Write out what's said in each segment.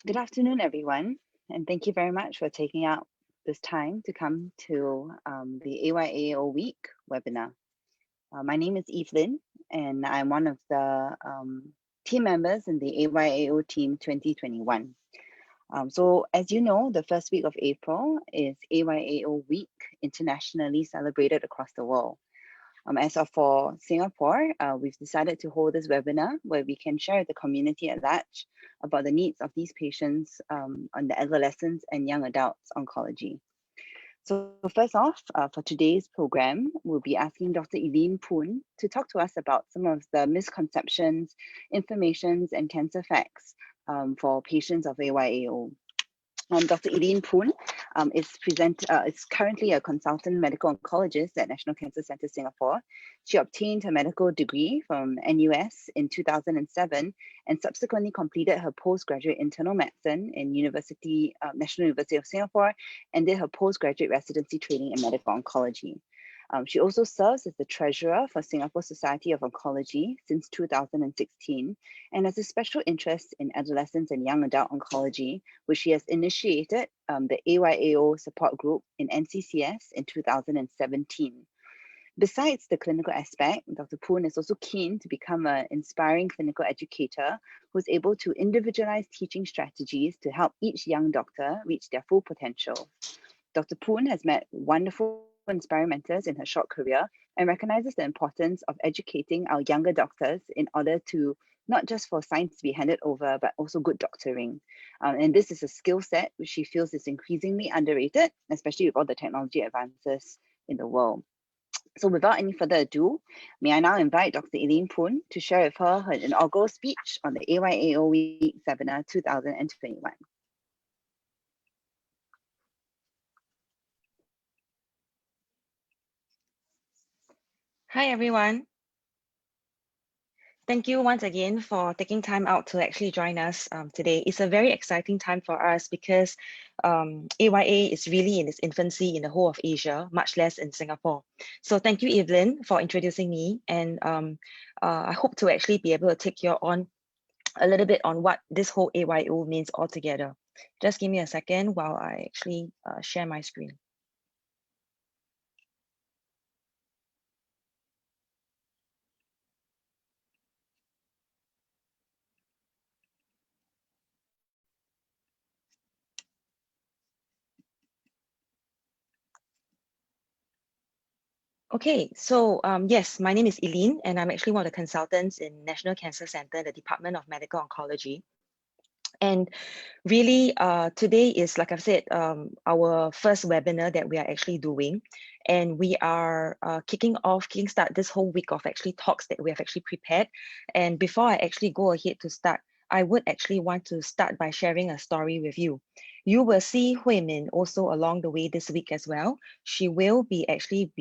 Good afternoon, everyone, and thank you very much for taking out this time to come to the AYAO Week webinar. My name is Evelyn, and I'm one of the team members in the AYAO Team 2021. So as you know, the first week of April is AYAO Week, internationally celebrated across the world. As of for Singapore, we've decided to hold this webinar where we can share with the community at large about the needs of these patients on the adolescents and young adults oncology. So first off, for today's program, we'll be asking Dr. Eileen Poon to talk to us about some of the misconceptions, informations, and cancer facts for patients of AYAO. Dr. Eileen Poon is currently a consultant medical oncologist at National Cancer Centre Singapore. She obtained her medical degree from NUS in 2007 and subsequently completed her postgraduate internal medicine in National University of Singapore and did her postgraduate residency training in medical oncology. She also serves as the treasurer for Singapore Society of Oncology since 2016 and has a special interest in adolescents and young adult oncology, which she has initiated the AYAO support group in NCCS in 2017. Besides the clinical aspect, Dr. Poon is also keen to become an inspiring clinical educator who's able to individualize teaching strategies to help each young doctor reach their full potential. Dr. Poon has met wonderful inspiring mentors in her short career and recognizes the importance of educating our younger doctors in order to not just for science to be handed over, but also good doctoring. And this is a skill set which she feels is increasingly underrated, especially with all the technology advances in the world. So without any further ado, may I now invite Dr. Eileen Poon to share with her inaugural speech on the AYAO Week Seminar 2021. Hi, everyone. Thank you once again for taking time out to actually join us today. It's a very exciting time for us because AYA is really in its infancy in the whole of Asia, much less in Singapore. So thank you, Evelyn, for introducing me. And I hope to actually be able to take you on a little bit on what this whole AYO means altogether. Just give me a second while I actually share my screen. Okay, so yes, my name is Eileen, and I'm actually one of the consultants in National Cancer Centre, the Department of Medical Oncology. And really, today is, like I've said, our first webinar that we are actually doing. And we are kicking start this whole week of actually talks that we have actually prepared. And before I actually go ahead to start, I would actually want to start by sharing a story with you. You will see Hui Min also along the way this week as well. She will be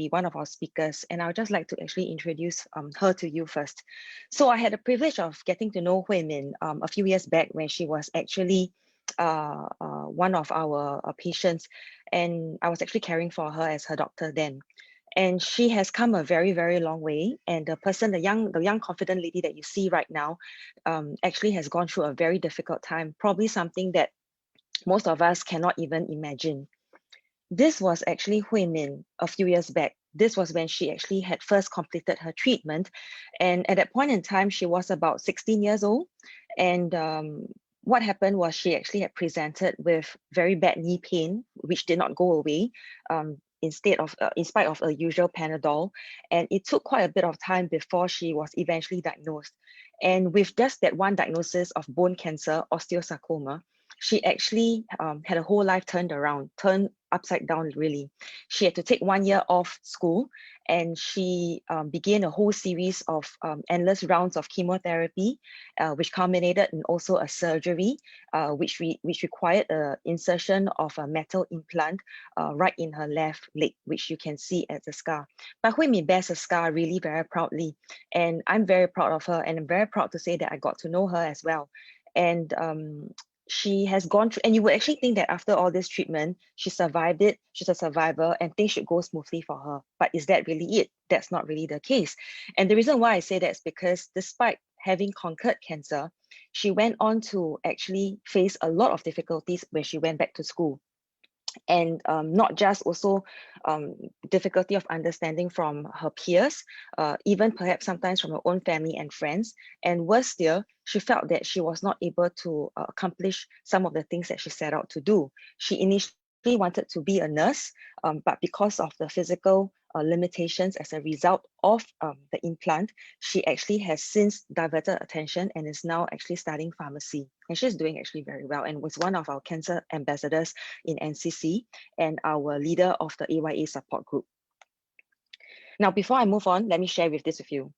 one of our speakers, and I would just like to actually introduce her to you first. So I had the privilege of getting to know Hui Min a few years back when she was actually one of our patients, and I was actually caring for her as her doctor then. And she has come a very, very long way. And the young confident lady that you see right now actually has gone through a very difficult time, probably something that most of us cannot even imagine. This was actually Hui Min a few years back. This was when she actually had first completed her treatment. And at that point in time, she was about 16 years old. And what happened was she actually had presented with very bad knee pain, which did not go away in spite of a usual Panadol. And it took quite a bit of time before she was eventually diagnosed. And with just that one diagnosis of bone cancer, osteosarcoma, she actually had a whole life turned upside down, really. She had to take 1 year off school, and she began a whole series of endless rounds of chemotherapy, which culminated in also a surgery, which required an insertion of a metal implant right in her left leg, which you can see as a scar. But Hui Min bears a scar really very proudly, and I'm very proud of her, and I'm very proud to say that I got to know her as well. And she has gone through, and you would actually think that after all this treatment, she survived it, she's a survivor, and things should go smoothly for her. But is that really it? That's not really the case. And the reason why I say that is because despite having conquered cancer, she went on to actually face a lot of difficulties when she went back to school. And not just also difficulty of understanding from her peers, even perhaps sometimes from her own family and friends. And worse still, she felt that she was not able to accomplish some of the things that she set out to do. She initially wanted to be a nurse, but because of the physical limitations as a result of the implant, she actually has since diverted attention and is now actually studying pharmacy. And she's doing actually very well and was one of our cancer ambassadors in NCC and our leader of the AYA support group. Now, before I move on, let me share with this with you.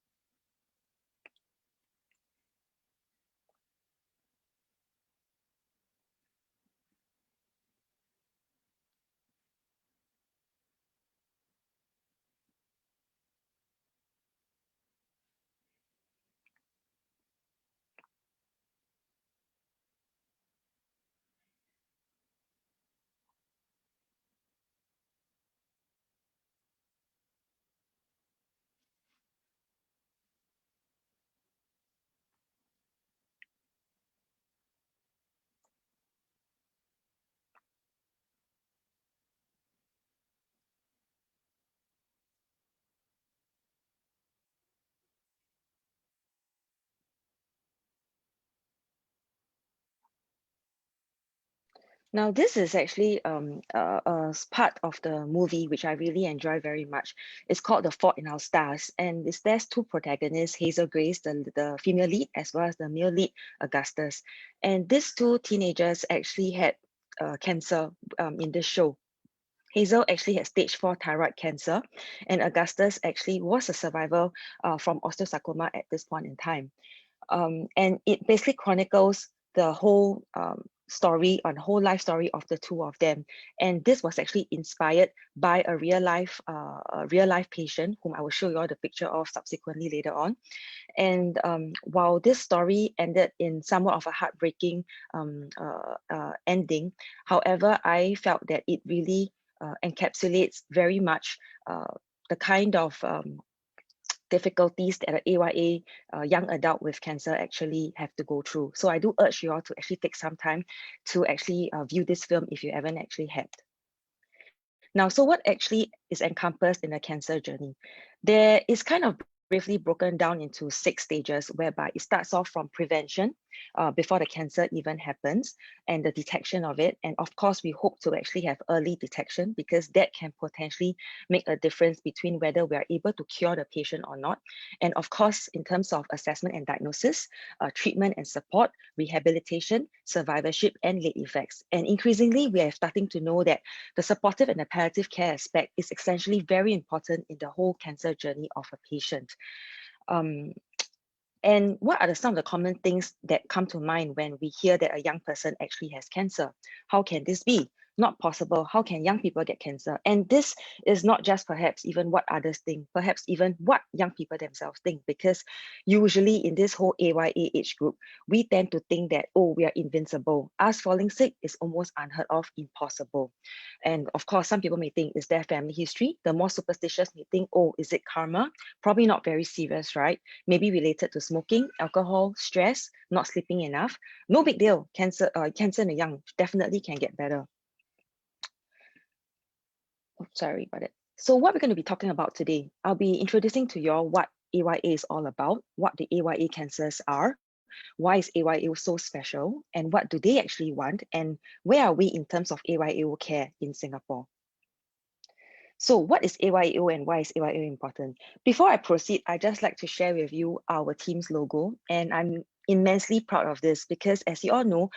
Now, this is actually part of the movie which I really enjoy very much. It's called The Fault in Our Stars, and there's two protagonists, Hazel Grace, the female lead, as well as the male lead, Augustus. And these two teenagers actually had cancer in this show. Hazel actually had stage 4 thyroid cancer, and Augustus actually was a survivor from osteosarcoma at this point in time. And it basically chronicles the whole story and whole life story of the two of them. And this was actually inspired by a real life patient whom I will show you all the picture of subsequently later on. And while this story ended in somewhat of a heartbreaking ending, however, I felt that it really encapsulates very much the kind of difficulties that an AYA young adult with cancer actually have to go through. So I do urge you all to actually take some time to actually view this film if you haven't actually had. Now, so what actually is encompassed in a cancer journey? There is kind of briefly broken down into 6 stages, whereby it starts off from prevention before the cancer even happens and the detection of it. And of course, we hope to actually have early detection because that can potentially make a difference between whether we are able to cure the patient or not. And of course, in terms of assessment and diagnosis, treatment and support, rehabilitation, survivorship, and late effects. And increasingly, we are starting to know that the supportive and the palliative care aspect is essentially very important in the whole cancer journey of a patient. And what are some of the common things that come to mind when we hear that a young person actually has cancer? How can this be? Not possible. How can young people get cancer? And this is not just perhaps even what others think, perhaps even what young people themselves think, because usually in this whole AYA age group, we tend to think that, oh, we are invincible. Us falling sick is almost unheard of, impossible. And of course, some people may think, is there family history? The more superstitious may think, oh, is it karma? Probably not very serious, right? Maybe related to smoking, alcohol, stress, not sleeping enough. No big deal. Cancer in the young definitely can get better. Oh, sorry about it. So what we're going to be talking about today, I'll be introducing to you all what AYA is all about, what the AYA cancers are, why is AYA so special, and what do they actually want, and where are we in terms of AYA care in Singapore. So what is AYO and why is AYO important? Before I proceed, I'd just like to share with you our team's logo. And I'm immensely proud of this because as you all know,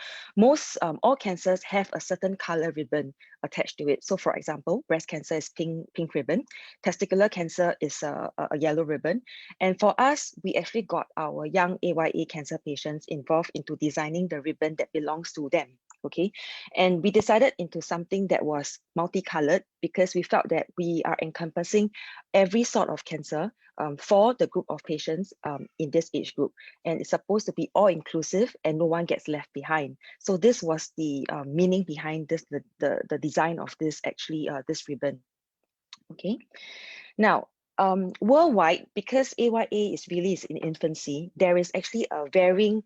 all cancers have a certain color ribbon attached to it. So for example, breast cancer is pink ribbon, testicular cancer is a yellow ribbon. And for us, we actually got our young AYA cancer patients involved into designing the ribbon that belongs to them. Okay, and we decided into something that was multicolored because we felt that we are encompassing every sort of cancer for the group of patients in this age group, and it's supposed to be all inclusive and no one gets left behind. So this was the meaning behind this, the design of this actually this ribbon. Okay, now Worldwide, because AYA is in infancy, there is actually a varying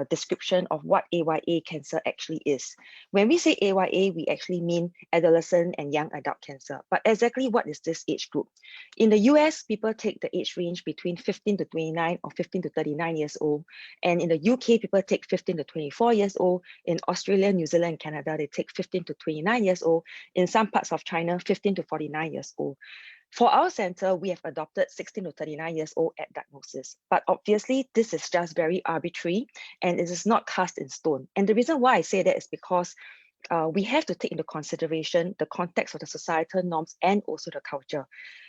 description of what AYA cancer actually is. When we say AYA, we actually mean adolescent and young adult cancer. But exactly what is this age group? In the US, people take the age range between 15 to 29 or 15 to 39 years old. And in the UK, people take 15 to 24 years old. In Australia, New Zealand, and Canada, they take 15 to 29 years old. In some parts of China, 15 to 49 years old. For our center, we have adopted 16 to 39 years old at diagnosis. But obviously, this is just very arbitrary and it is not cast in stone. And the reason why I say that is because we have to take into consideration the context of the societal norms and also the culture.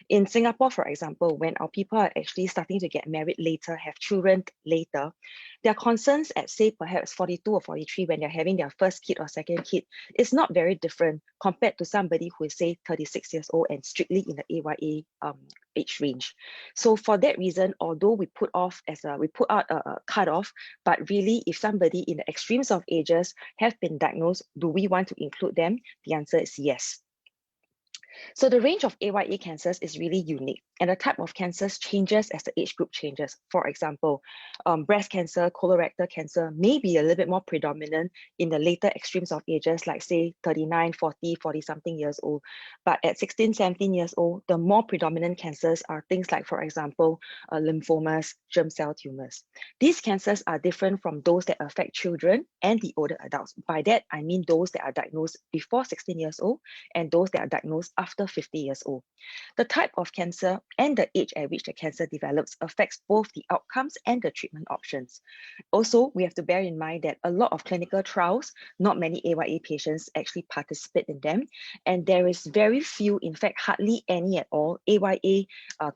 In Singapore, for example, when our people are actually starting to get married later, have children later, their concerns at say perhaps 42 or 43 when they're having their first kid or second kid is not very different compared to somebody who is say 36 years old and strictly in the AYA age range. So for that reason, although we put out a cutoff, but really if somebody in the extremes of ages have been diagnosed, do we want to include them? The answer is yes. So the range of AYA cancers is really unique, and the type of cancers changes as the age group changes. For example, breast cancer, colorectal cancer may be a little bit more predominant in the later extremes of ages, like say 39, 40, 40 something years old. But at 16, 17 years old, the more predominant cancers are things like, for example, lymphomas, germ cell tumors. These cancers are different from those that affect children and the older adults. By that, I mean those that are diagnosed before 16 years old and those that are diagnosed after 50 years old. The type of cancer and the age at which the cancer develops affects both the outcomes and the treatment options. Also, we have to bear in mind that a lot of clinical trials, not many AYA patients actually participate in them, and there is very few, in fact, hardly any at all, AYA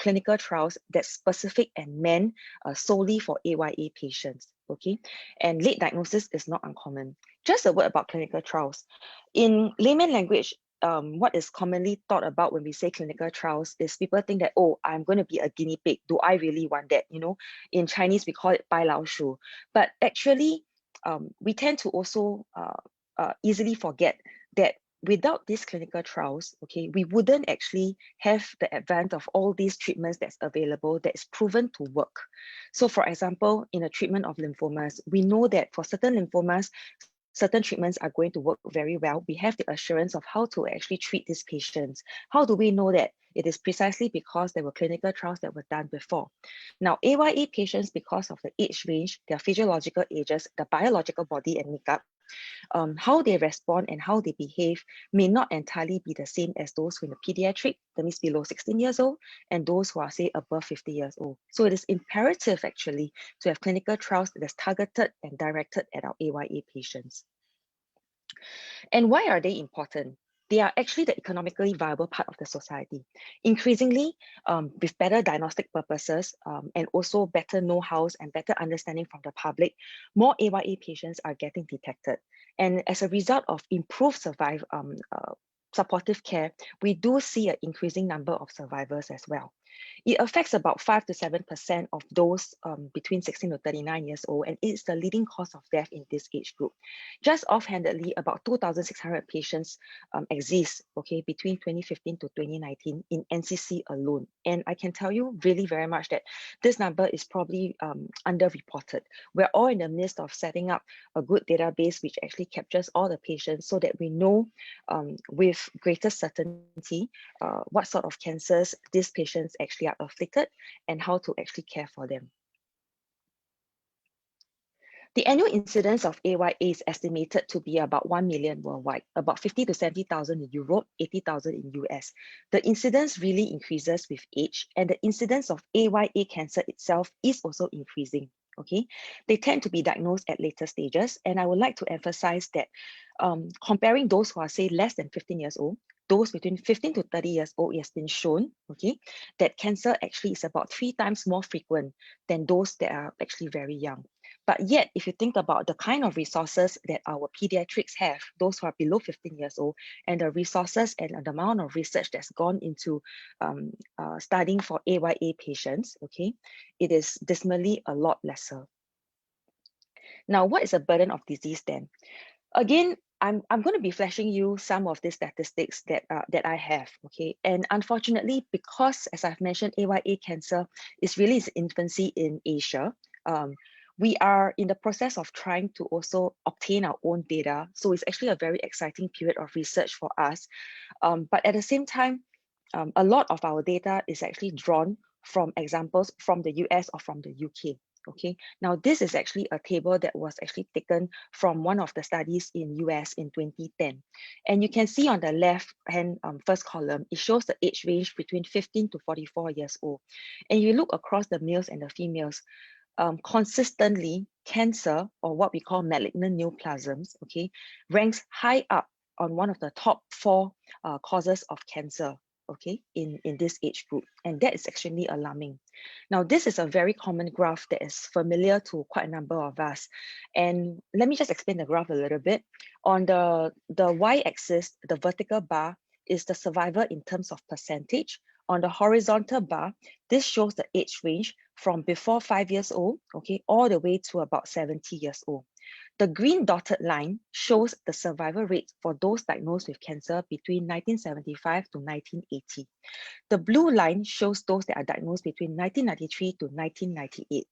clinical trials that's specific and meant solely for AYA patients. Okay, and late diagnosis is not uncommon. Just a word about clinical trials. In layman language, what is commonly thought about when we say clinical trials is people think that, oh, I'm going to be a guinea pig. Do I really want that? You know, in Chinese, we call it bai lao shu. But actually, we tend to also easily forget that without these clinical trials, okay, we wouldn't actually have the advent of all these treatments that's available that is proven to work. So for example, in a treatment of lymphomas, we know that for certain lymphomas, certain treatments are going to work very well. We have the assurance of how to actually treat these patients. How do we know that? It is precisely because there were clinical trials that were done before. Now, AYA patients, because of the age range, their physiological ages, the biological body and makeup, how they respond and how they behave may not entirely be the same as those who are in the pediatric, that means below 16 years old, and those who are, say, above 50 years old. So it is imperative, actually, to have clinical trials that is targeted and directed at our AYA patients. And why are they important? They are actually the economically viable part of the society. Increasingly, with better diagnostic purposes and also better know-hows and better understanding from the public, more AYA patients are getting detected. And as a result of improved supportive care, we do see an increasing number of survivors as well. It affects about 5 to 7% of those between 16 to 39 years old, and it's the leading cause of death in this age group. Just offhandedly, about 2,600 patients exist, okay, between 2015 to 2019 in NCC alone. And I can tell you really very much that this number is probably underreported. We're all in the midst of setting up a good database which actually captures all the patients so that we know with greater certainty what sort of cancers these patients actually are afflicted and how to actually care for them. The annual incidence of AYA is estimated to be about 1 million worldwide, about 50 to 70,000 in Europe, 80,000 in US. The incidence really increases with age, and the incidence of AYA cancer itself is also increasing. Okay, they tend to be diagnosed at later stages, and I would like to emphasize that comparing those who are, say, less than 15 years old, those between 15 to 30 years old, it has been shown, okay, that cancer actually is about 3 times more frequent than those that are actually very young. But yet, if you think about the kind of resources that our pediatrics have, those who are below 15 years old, and the resources and the amount of research that's gone into studying for AYA patients, okay, it is dismally a lot lesser. Now, what is the burden of disease then? Again, I'm going to be flashing you some of the statistics that I have, okay? And unfortunately, because as I've mentioned, AYA cancer is really its infancy in Asia. We are in the process of trying to also obtain our own data. So it's actually a very exciting period of research for us. But at the same time, a lot of our data is actually drawn from examples from the US or from the UK. Okay, now this is actually a table that was actually taken from one of the studies in US in 2010. And you can see on the left hand first column, it shows the age range between 15 to 44 years old. And you look across the males and the females, consistently cancer, or what we call malignant neoplasms, okay, ranks high up on one of the top 4 causes of cancer, okay, in this age group. And that is extremely alarming. Now, this is a very common graph that is familiar to quite a number of us. And let me just explain the graph a little bit. On the y-axis, the vertical bar is the survivor in terms of percentage. On the horizontal bar, this shows the age range from before 5 years old, okay, all the way to about 70 years old. The green dotted line shows the survival rate for those diagnosed with cancer between 1975 to 1980. The blue line shows those that are diagnosed between 1993 to 1998.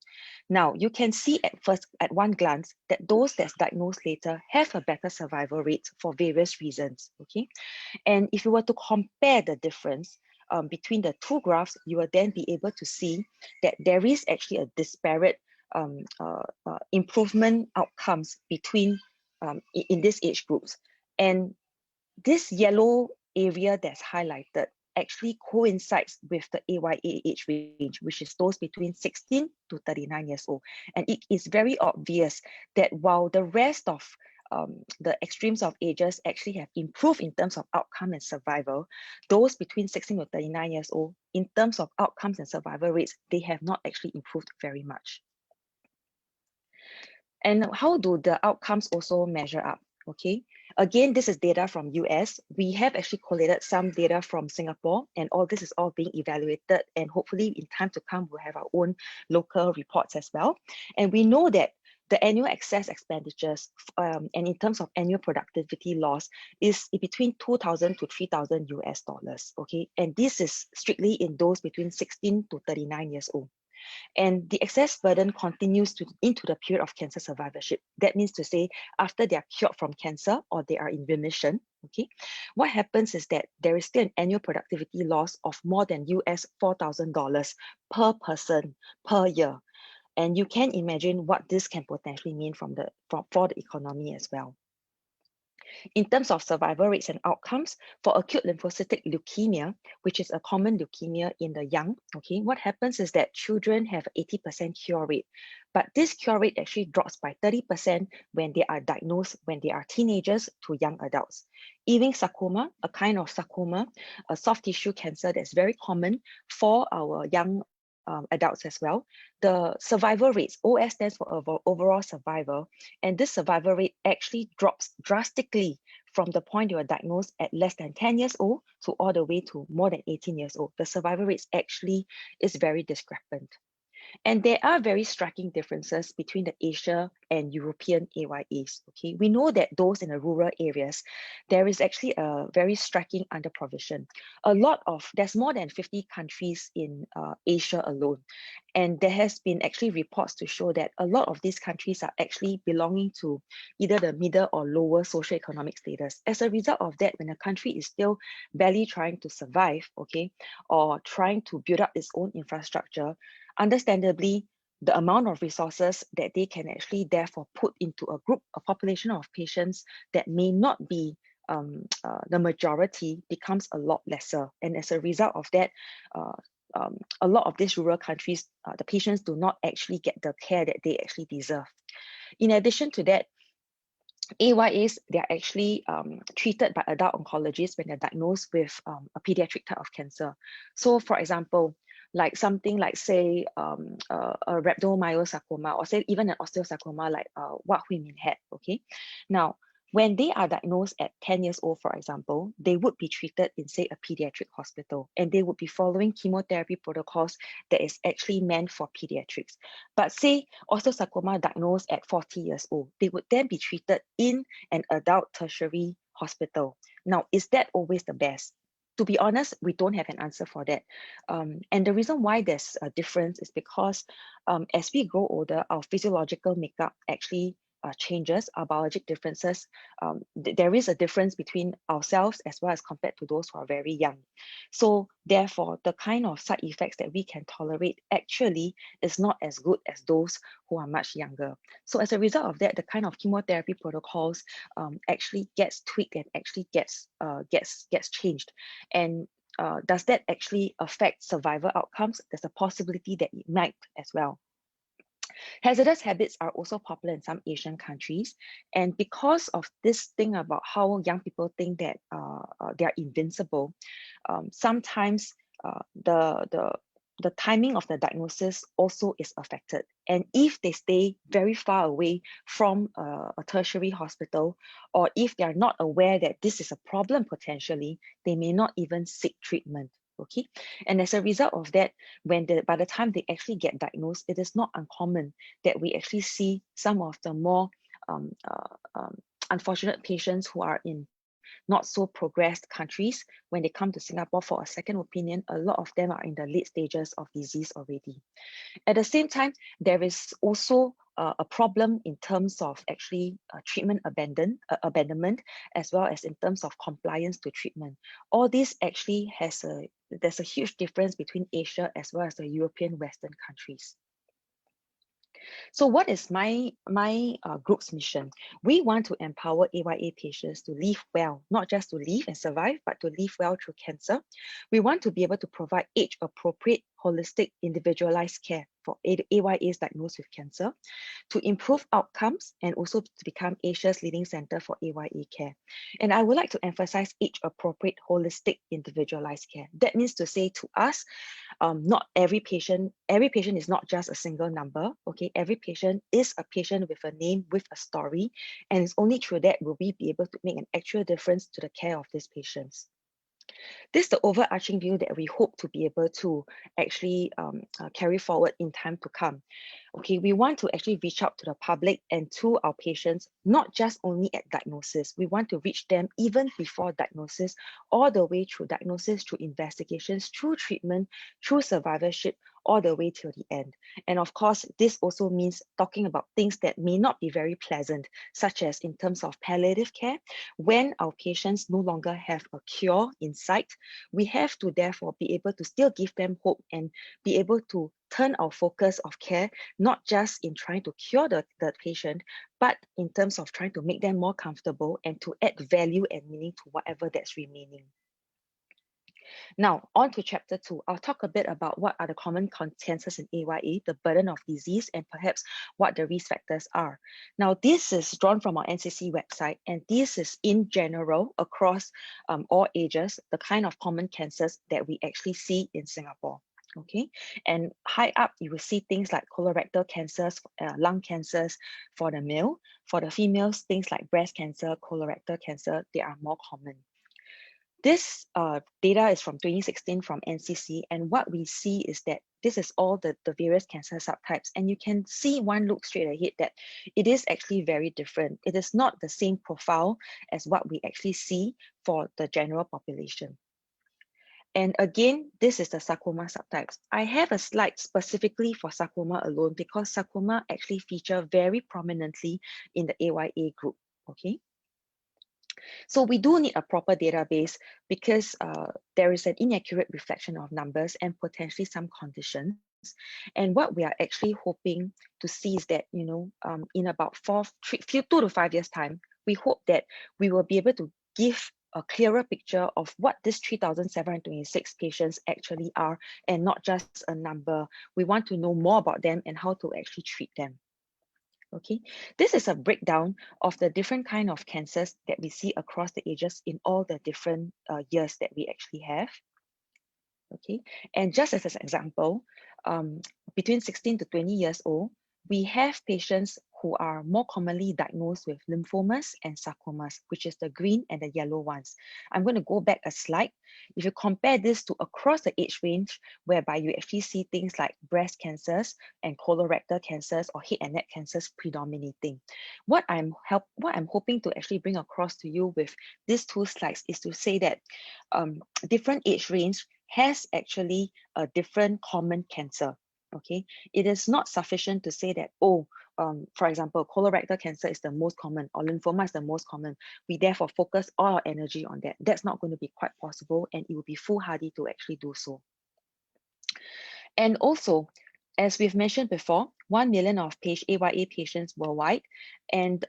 Now, you can see at one glance that those that's diagnosed later have a better survival rate for various reasons, okay? And if you were to compare the difference between the two graphs, you will then be able to see that there is actually a disparate improvement outcomes between in these age groups. And this yellow area that's highlighted actually coincides with the AYA age range, which is those between 16 to 39 years old. And it is very obvious that while the rest of the extremes of ages actually have improved in terms of outcome and survival, those between 16 to 39 years old, in terms of outcomes and survival rates, they have not actually improved very much. And how do the outcomes also measure up? Okay, again, this is data from US. We have actually collated some data from Singapore, and all this is all being evaluated. And hopefully in time to come, we'll have our own local reports as well. And we know that the annual excess expenditures and in terms of annual productivity loss is between 2,000 to 3,000 US dollars. Okay, and this is strictly in those between 16 to 39 years old. And the excess burden continues into the period of cancer survivorship. That means to say, after they are cured from cancer or they are in remission, okay, what happens is that there is still an annual productivity loss of more than US $4,000 per person per year. And you can imagine what this can potentially mean for the economy as well. In terms of survival rates and outcomes, for acute lymphocytic leukemia, which is a common leukemia in the young, okay, what happens is that children have 80% cure rate, but this cure rate actually drops by 30% when they are diagnosed when they are teenagers to young adults. Ewing sarcoma, a kind of sarcoma, a soft tissue cancer that's very common for our young adults as well. The survival rates, OS stands for overall survival, and this survival rate actually drops drastically from the point you are diagnosed at less than 10 years old to all the way to more than 18 years old. The survival rates actually is very discrepant. And there are very striking differences between the Asia and European AYAs. Okay, we know that those in the rural areas, there is actually a very striking underprovision. There's more than 50 countries in Asia alone. And there has been actually reports to show that a lot of these countries are actually belonging to either the middle or lower socioeconomic status. As a result of that, when a country is still barely trying to survive, okay, or trying to build up its own infrastructure, understandably, the amount of resources that they can actually therefore put into a population of patients that may not be the majority becomes a lot lesser. And as a result of that, a lot of these rural countries, the patients do not actually get the care that they actually deserve. In addition to that, AYAs, they're actually treated by adult oncologists when they're diagnosed with a pediatric type of cancer. So for example, like something like say a rhabdomyosarcoma or say even an osteosarcoma like what Hui Min had, okay? Now, When they are diagnosed at 10 years old, for example, they would be treated in, say, a pediatric hospital, and they would be following chemotherapy protocols that is actually meant for pediatrics. But say osteosarcoma diagnosed at 40 years old, they would then be treated in an adult tertiary hospital. Now, is that always the best? To be honest, we don't have an answer for that. And the reason why there's a difference is because as we grow older, our physiological makeup actually changes, our biologic differences. There is a difference between ourselves as well as compared to those who are very young. So therefore, the kind of side effects that we can tolerate actually is not as good as those who are much younger. So as a result of that, the kind of chemotherapy protocols actually gets tweaked and actually gets changed. And does that actually affect survival outcomes? There's a possibility that it might as well. Hazardous habits are also popular in some Asian countries. And because of this thing about how young people think that they are invincible, sometimes the timing of the diagnosis also is affected. And if they stay very far away from a tertiary hospital, or if they are not aware that this is a problem potentially, they may not even seek treatment. Okay, and as a result of that, by the time they actually get diagnosed, it is not uncommon that we actually see some of the more unfortunate patients who are in not so progressed countries. When they come to Singapore for a second opinion, a lot of them are in the late stages of disease already. At the same time, there is also a problem in terms of actually treatment abandonment, as well as in terms of compliance to treatment. All this actually there's a huge difference between Asia as well as the European Western countries. So what is my group's mission? We want to empower AYA patients to live well, not just to live and survive, but to live well through cancer. We want to be able to provide age-appropriate, holistic, individualized care for AYAs diagnosed with cancer, to improve outcomes, and also to become Asia's leading center for AYA care. And I would like to emphasize age-appropriate, holistic, individualized care. That means to say to us, not every patient is not just a single number. Okay, every patient is a patient with a name, with a story, and it's only through that will we be able to make an actual difference to the care of these patients. This is the overarching view that we hope to be able to actually carry forward in time to come. Okay, we want to actually reach out to the public and to our patients, not just only at diagnosis. We want to reach them even before diagnosis, all the way through diagnosis, through investigations, through treatment, through survivorship, all the way till the end. And of course, this also means talking about things that may not be very pleasant, such as in terms of palliative care. When our patients no longer have a cure in sight, we have to therefore be able to still give them hope and be able to turn our focus of care, not just in trying to cure the patient, but in terms of trying to make them more comfortable and to add value and meaning to whatever that's remaining. Now, on to chapter 2, I'll talk a bit about what are the common cancers in AYA, the burden of disease, and perhaps what the risk factors are. Now, this is drawn from our NCC website, and this is in general across all ages, the kind of common cancers that we actually see in Singapore. Okay, and high up, you will see things like colorectal cancers, lung cancers for the male. For the females, things like breast cancer, colorectal cancer, they are more common. This data is from 2016 from NCC, and what we see is that this is all the various cancer subtypes, and you can see one look straight ahead that it is actually very different. It is not the same profile as what we actually see for the general population. And again, this is the sarcoma subtypes. I have a slide specifically for sarcoma alone because sarcoma actually feature very prominently in the AYA group, okay? So we do need a proper database because there is an inaccurate reflection of numbers and potentially some conditions. And what we are actually hoping to see is that, in about 2 to 5 years time, we hope that we will be able to give a clearer picture of what these 3,726 patients actually are and not just a number. We want to know more about them and how to actually treat them. Okay, this is a breakdown of the different kind of cancers that we see across the ages in all the different years that we actually have. Okay, and just as an example, between 16 to 20 years old, we have patients who are more commonly diagnosed with lymphomas and sarcomas, which is the green and the yellow ones. I'm going to go back a slide. If you compare this to across the age range, whereby you actually see things like breast cancers and colorectal cancers or head and neck cancers predominating. What I'm hoping to actually bring across to you with these two slides is to say that different age range has actually a different common cancer. Okay, it is not sufficient to say that, oh, for example, colorectal cancer is the most common or lymphoma is the most common. We therefore focus all our energy on that. That's not going to be quite possible, and it will be foolhardy to actually do so. And also, as we've mentioned before, 1 million of AYA patients worldwide, and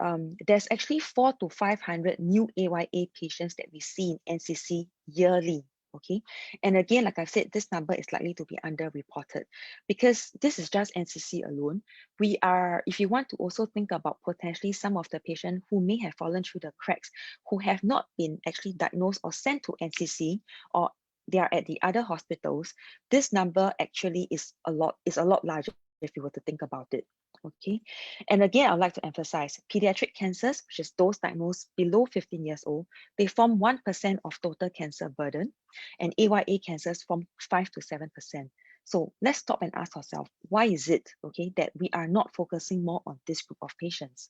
there's actually 400 to 500 new AYA patients that we see in NCC yearly. Okay, and again, like I've said, this number is likely to be underreported because this is just NCC alone. We are, if you want to also think about potentially some of the patients who may have fallen through the cracks, who have not been actually diagnosed or sent to NCC, or they are at the other hospitals, this number actually is a lot larger if you were to think about it. Okay, and again, I'd like to emphasize pediatric cancers, which is those diagnosed below 15 years old, they form 1% of total cancer burden, and AYA cancers form 5 to 7%. So let's stop and ask ourselves, why is it, okay, that we are not focusing more on this group of patients?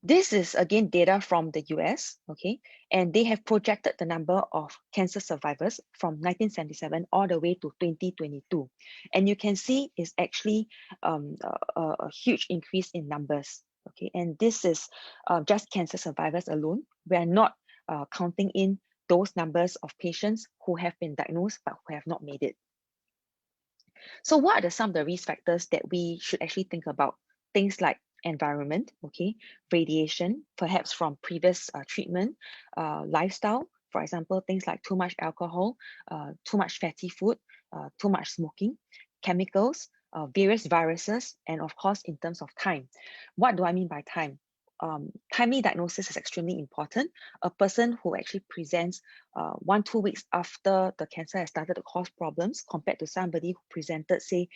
This is again data from the US, okay, and they have projected the number of cancer survivors from 1977 all the way to 2022. And you can see it's actually a huge increase in numbers, okay, and this is just cancer survivors alone. We are not counting in those numbers of patients who have been diagnosed but who have not made it. So what are some of the risk factors that we should actually think about? Things like environment, okay, radiation, perhaps from previous treatment, lifestyle, for example, things like too much alcohol, too much fatty food, too much smoking, chemicals, various viruses, and of course, in terms of time. What do I mean by time? Timely diagnosis is extremely important. A person who actually presents 1-2 weeks after the cancer has started to cause problems compared to somebody who presented, say,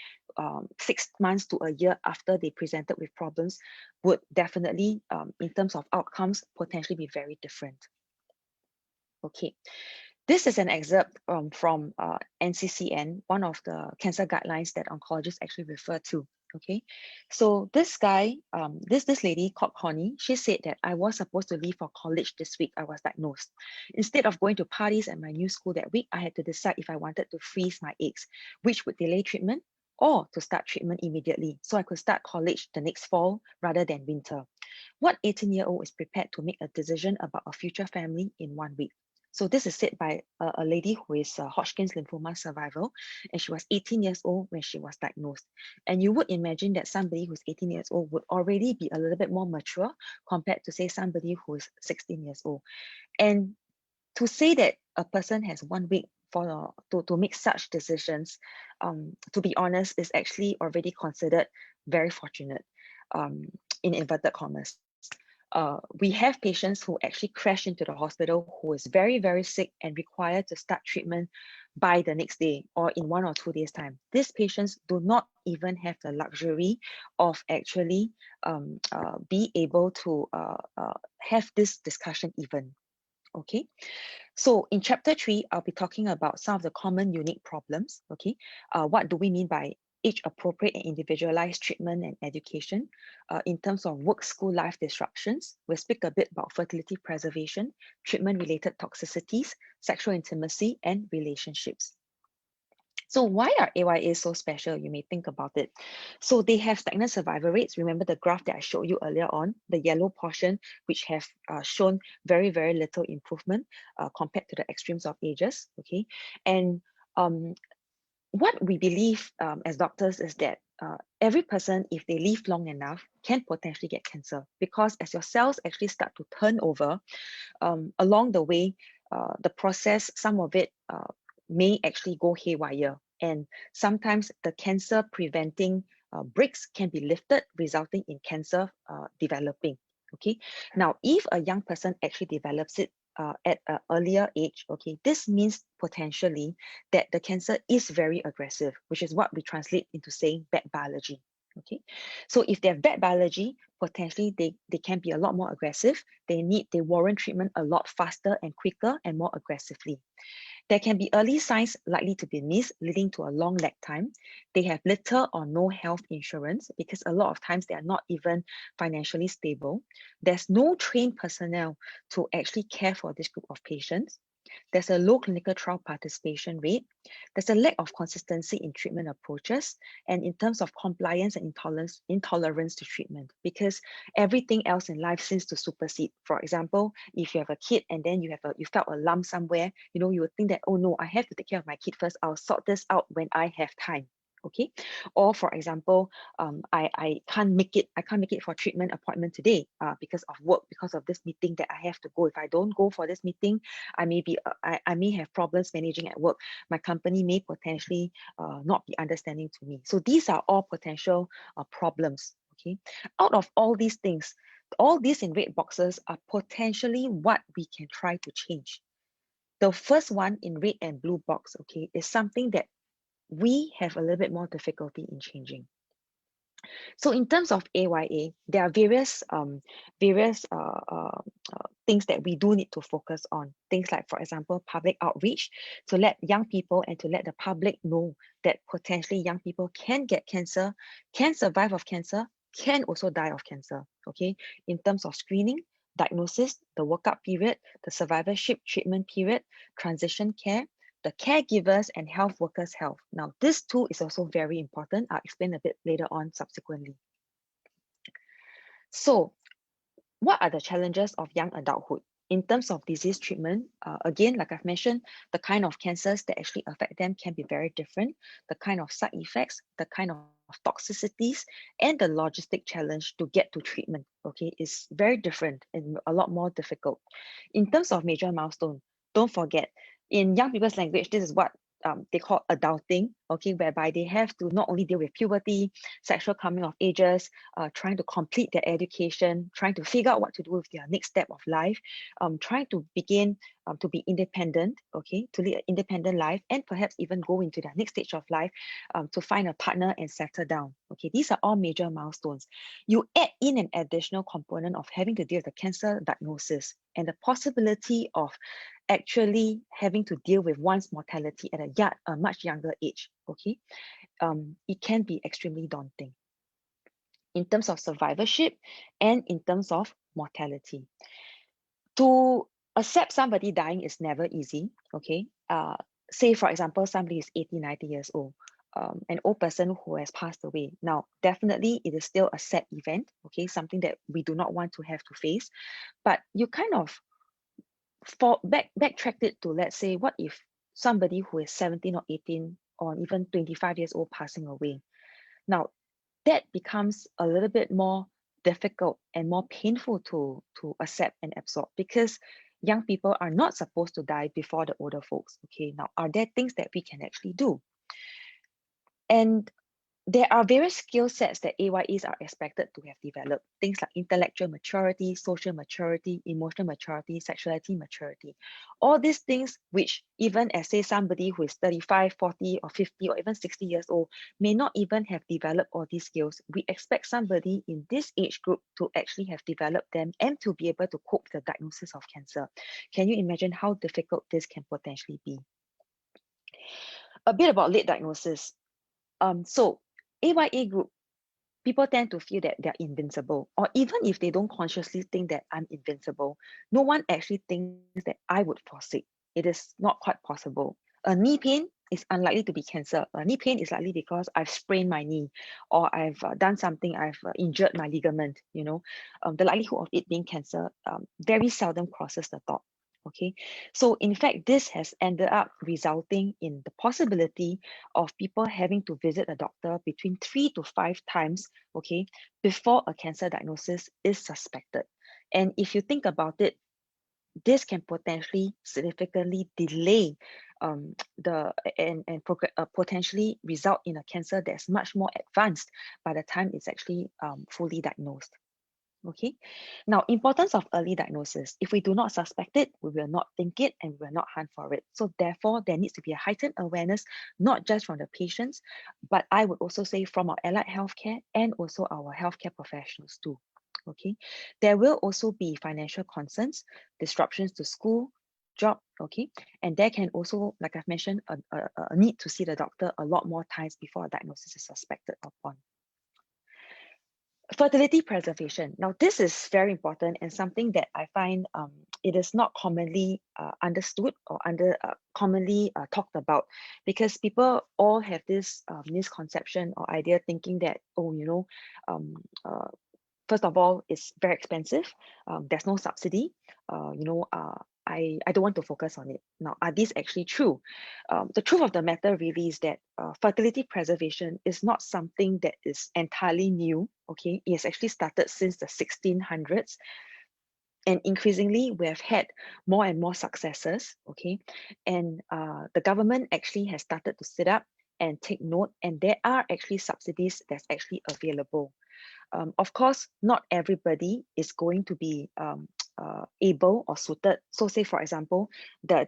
6 months to a year after they presented with problems would definitely, in terms of outcomes, potentially be very different. Okay, this is an excerpt from NCCN, one of the cancer guidelines that oncologists actually refer to. Okay, so this guy, this lady called Connie, she said that I was supposed to leave for college this week. I was diagnosed. Instead of going to parties at my new school that week, I had to decide if I wanted to freeze my eggs, which would delay treatment, or to start treatment immediately, so I could start college the next fall rather than winter. What 18-year-old is prepared to make a decision about a future family in 1 week? So this is said by a lady who is a Hodgkin's lymphoma survivor, and she was 18 years old when she was diagnosed. And you would imagine that somebody who's 18 years old would already be a little bit more mature compared to, say, somebody who is 16 years old. And to say that a person has 1 week to make such decisions, to be honest, is actually already considered very fortunate, in inverted commas. We have patients who actually crash into the hospital who is very, very sick and required to start treatment by the next day or in 1 or 2 days' time. These patients do not even have the luxury of actually be able to have this discussion even. Okay, so in chapter 3, I'll be talking about some of the common unique problems. Okay, what do we mean by age-appropriate and individualized treatment and education? In terms of work, school, life disruptions, we'll speak a bit about fertility preservation, treatment-related toxicities, sexual intimacy, and relationships. So why are AYAs so special? You may think about it. So they have stagnant survival rates. Remember the graph that I showed you earlier on, the yellow portion, which have shown very, very little improvement compared to the extremes of ages. Okay, and what we believe as doctors is that every person, if they live long enough, can potentially get cancer, because as your cells actually start to turn over along the way, the process, some of it may actually go haywire, and sometimes the cancer preventing bricks can be lifted, resulting in cancer developing. Okay, now if a young person actually develops it at an earlier age, okay, this means potentially that the cancer is very aggressive, which is what we translate into saying bad biology. Okay, so if they have bad biology, potentially they can be a lot more aggressive. They warrant treatment a lot faster and quicker and more aggressively. There can be early signs likely to be missed, leading to a long lag time. They have little or no health insurance because a lot of times they are not even financially stable. There's no trained personnel to actually care for this group of patients. There's a low clinical trial participation rate. There's a lack of consistency in treatment approaches and in terms of compliance and intolerance to treatment, because everything else in life seems to supersede. For example, if you have a kid and then you felt a lump somewhere, you would think that, oh no, I have to take care of my kid first. I'll sort this out when I have time. Okay, or for example, I can't make it for treatment appointment today because of work, because of this meeting that I have to go. If I don't go for this meeting, I may have problems managing at work. My company may potentially not be understanding to me. So these are all potential problems. Okay, out of all these things, all these in red boxes are potentially what we can try to change. The first one in red and blue box, okay, is something that we have a little bit more difficulty in changing. So in terms of AYA, there are various things that we do need to focus on. Things like, for example, public outreach, to let young people and to let the public know that potentially young people can get cancer, can survive of cancer, can also die of cancer. Okay, in terms of screening, diagnosis, the workup period, the survivorship treatment period, transition care, the caregivers and health workers' health. Now, this too is also very important. I'll explain a bit later on subsequently. So, what are the challenges of young adulthood? In terms of disease treatment, again, like I've mentioned, the kind of cancers that actually affect them can be very different. The kind of side effects, the kind of toxicities, and the logistic challenge to get to treatment, okay, is very different and a lot more difficult. In terms of major milestone, don't forget, in young people's language, this is what they call adulting, okay, whereby they have to not only deal with puberty, sexual coming of ages, trying to complete their education, trying to figure out what to do with their next step of life, trying to begin to be independent, okay, to lead an independent life, and perhaps even go into their next stage of life to find a partner and settle down. Okay, these are all major milestones. You add in an additional component of having to deal with the cancer diagnosis and the possibility of actually having to deal with one's mortality at a much younger age, okay, it can be extremely daunting in terms of survivorship and in terms of mortality. To accept somebody dying is never easy, okay? Say, for example, somebody is 80, 90 years old, an old person who has passed away. Now, definitely it is still a sad event, okay? Something that we do not want to have to face, but you kind of backtracked it to, let's say, what if somebody who is 17 or 18 or even 25 years old passing away? Now, that becomes a little bit more difficult and more painful to accept and absorb, because young people are not supposed to die before the older folks. Okay, now are there things that we can actually do? And there are various skill sets that AYEs are expected to have developed. Things like intellectual maturity, social maturity, emotional maturity, sexuality maturity. All these things which even as say somebody who is 35, 40 or 50 or even 60 years old may not even have developed all these skills. We expect somebody in this age group to actually have developed them and to be able to cope with the diagnosis of cancer. Can you imagine how difficult this can potentially be? A bit about late diagnosis. So AYA group, people tend to feel that they're invincible, or even if they don't consciously think that I'm invincible, no one actually thinks that I would fall sick. It is not quite possible. A knee pain is unlikely to be cancer. A knee pain is likely because I've sprained my knee, or I've done something, I've injured my ligament. The likelihood of it being cancer very seldom crosses the thought. Okay, so in fact, this has ended up resulting in the possibility of people having to visit a doctor between 3 to 5 times, okay, before a cancer diagnosis is suspected. And if you think about it, this can potentially significantly delay potentially result in a cancer that's much more advanced by the time it's actually fully diagnosed. Okay. Now, importance of early diagnosis. If we do not suspect it, we will not think it and we will not hunt for it. So therefore, there needs to be a heightened awareness, not just from the patients, but I would also say from our allied healthcare and also our healthcare professionals too. Okay. There will also be financial concerns, disruptions to school, job, okay, and there can also, like I've mentioned, a need to see the doctor a lot more times before a diagnosis is suspected upon. Fertility preservation. Now, this is very important and something that I find it is not commonly understood or commonly talked about, because people all have this misconception or idea thinking that, oh, um, uh, first of all, it's very expensive. There's no subsidy. I don't want to focus on it. Now, are these actually true? The truth of the matter really is that fertility preservation is not something that is entirely new. Okay, it has actually started since the 1600s, and increasingly we have had more and more successes. Okay, and the government actually has started to sit up and take note, and there are actually subsidies that's actually available. Of course, not everybody is going to be able or suited. So say, for example, the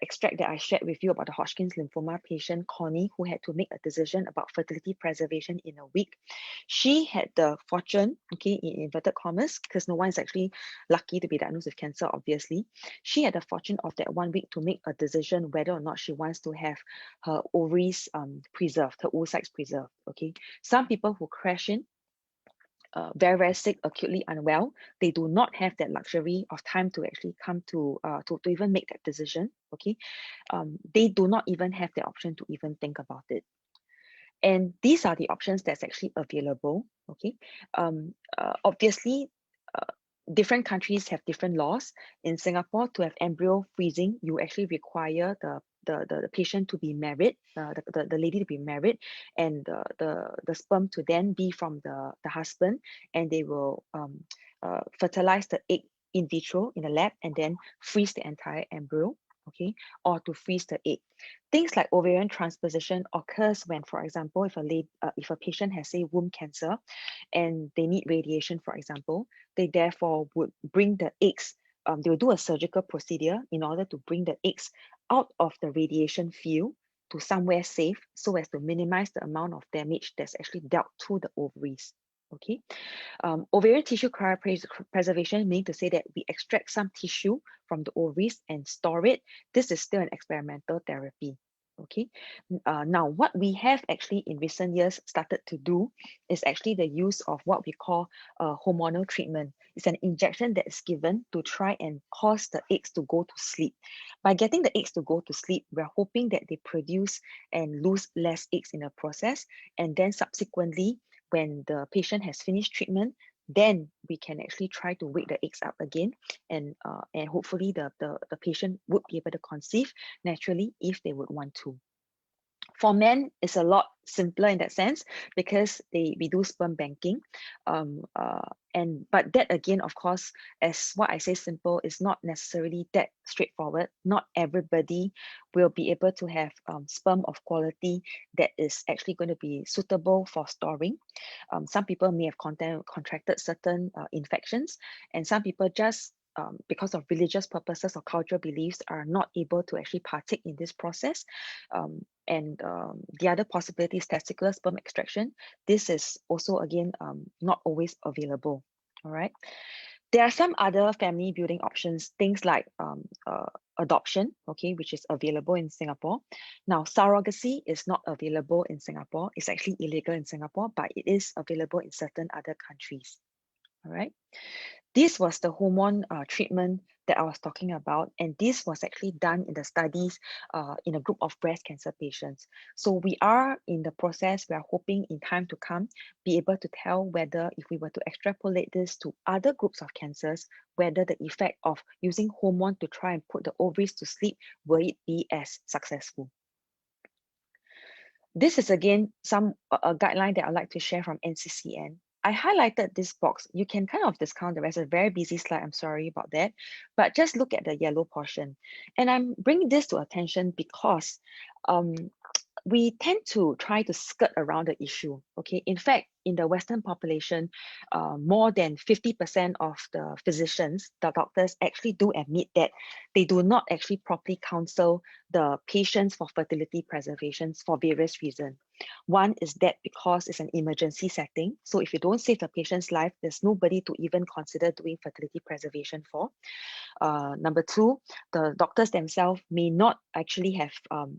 extract that I shared with you about the Hodgkin's lymphoma patient, Connie, who had to make a decision about fertility preservation in a week. She had the fortune, okay, in inverted commas, because no one is actually lucky to be diagnosed with cancer, obviously. She had the fortune of that 1 week to make a decision whether or not she wants to have her ovaries preserved, her oocytes preserved, okay. Some people who crash in very, very sick, acutely unwell, they do not have that luxury of time to actually come to even make that decision. Okay, they do not even have the option to even think about it. And these are the options that's actually available. Okay, obviously, uh, different countries have different laws. In Singapore, to have embryo freezing, you actually require the patient to be married, the lady to be married, and the sperm to then be from the husband, and they will fertilize the egg in vitro in the lab and then freeze the entire embryo, okay, or to freeze the egg. Things like ovarian transposition occurs when, for example, if a patient has, say, womb cancer and they need radiation, for example, they therefore would bring the eggs, they will do a surgical procedure in order to bring the eggs out of the radiation field to somewhere safe so as to minimize the amount of damage that's actually dealt to the ovaries. Okay, ovarian tissue cryopreservation means to say that we extract some tissue from the ovaries and store it. This is still an experimental therapy. Okay, now what we have actually in recent years started to do is actually the use of what we call hormonal treatment. It's an injection that is given to try and cause the eggs to go to sleep. By getting the eggs to go to sleep, we're hoping that they produce and lose less eggs in the process, and then subsequently, when the patient has finished treatment, then we can actually try to wake the eggs up again, and hopefully the patient would be able to conceive naturally if they would want to. For men, it's a lot simpler in that sense because we do sperm banking, but that again, of course, as what I say, simple is not necessarily that straightforward. Not everybody will be able to have sperm of quality that is actually going to be suitable for storing. Some people may have contracted certain infections, and some people just because of religious purposes or cultural beliefs are not able to actually partake in this process. And the other possibility is testicular sperm extraction. This is also, again, not always available. All right. There are some other family building options, things like adoption, okay, which is available in Singapore. Now, surrogacy is not available in Singapore. It's actually illegal in Singapore, but it is available in certain other countries. All right. This was the hormone treatment that I was talking about, and this was actually done in the studies in a group of breast cancer patients. So we are in the process, we are hoping in time to come, be able to tell whether if we were to extrapolate this to other groups of cancers, whether the effect of using hormone to try and put the ovaries to sleep, will it be as successful? This is again a guideline that I'd like to share from NCCN. I highlighted this box. You can kind of discount the rest. It's a very busy slide. I'm sorry about that. But just look at the yellow portion. And I'm bringing this to attention because we tend to try to skirt around the issue. Okay. In fact, in the Western population, more than 50% of the physicians, the doctors, actually do admit that they do not actually properly counsel the patients for fertility preservations for various reasons. One is that because it's an emergency setting. So if you don't save the patient's life, there's nobody to even consider doing fertility preservation for. Number two, the doctors themselves may not actually have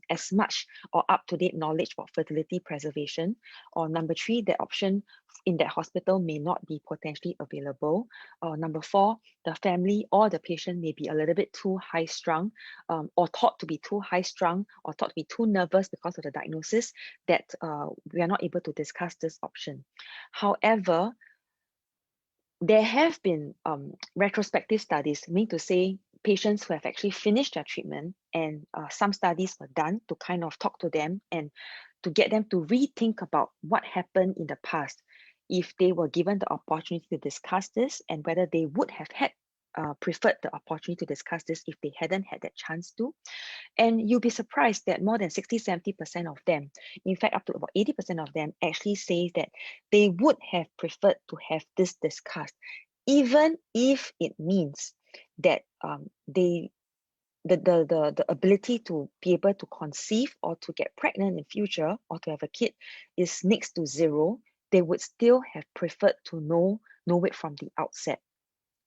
as much or up-to-date knowledge about fertility preservation. Or number three, the option in that hospital may not be potentially available. Or number four, the family or the patient may be a little bit too high-strung, or thought to be too high-strung, or thought to be too nervous because of the diagnosis, that we are not able to discuss this option. However, there have been retrospective studies, meaning to say patients who have actually finished their treatment, and some studies were done to kind of talk to them and to get them to rethink about what happened in the past if they were given the opportunity to discuss this, and whether they would have had preferred the opportunity to discuss this if they hadn't had that chance to. And you'll be surprised that more than 60-70% of them, in fact, up to about 80% of them, actually say that they would have preferred to have this discussed, even if it means that the ability to be able to conceive or to get pregnant in future or to have a kid is next to zero. They would still have preferred to know it from the outset.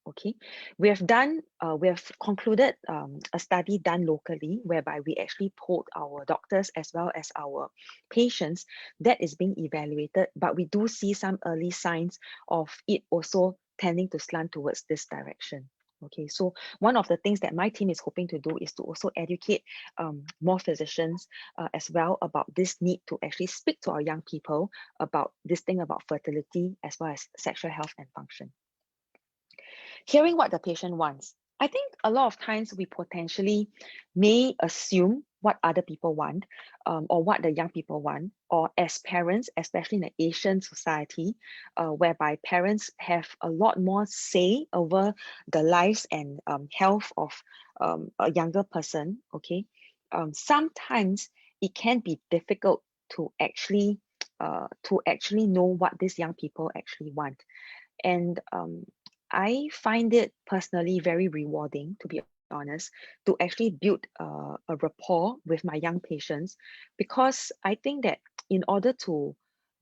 Okay, we have concluded a study done locally, whereby we actually polled our doctors as well as our patients. That is being evaluated, but we do see some early signs of it also tending to slant towards this direction. Okay, so one of the things that my team is hoping to do is to also educate more physicians as well about this need to actually speak to our young people about this thing about fertility as well as sexual health and function. Hearing what the patient wants. I think a lot of times we potentially may assume what other people want, or what the young people want, or as parents, especially in the Asian society, whereby parents have a lot more say over the lives and health of a younger person. Okay, sometimes it can be difficult to actually know what these young people actually want. And I find it personally very rewarding, to be honest, to actually build a rapport with my young patients, because I think that in order to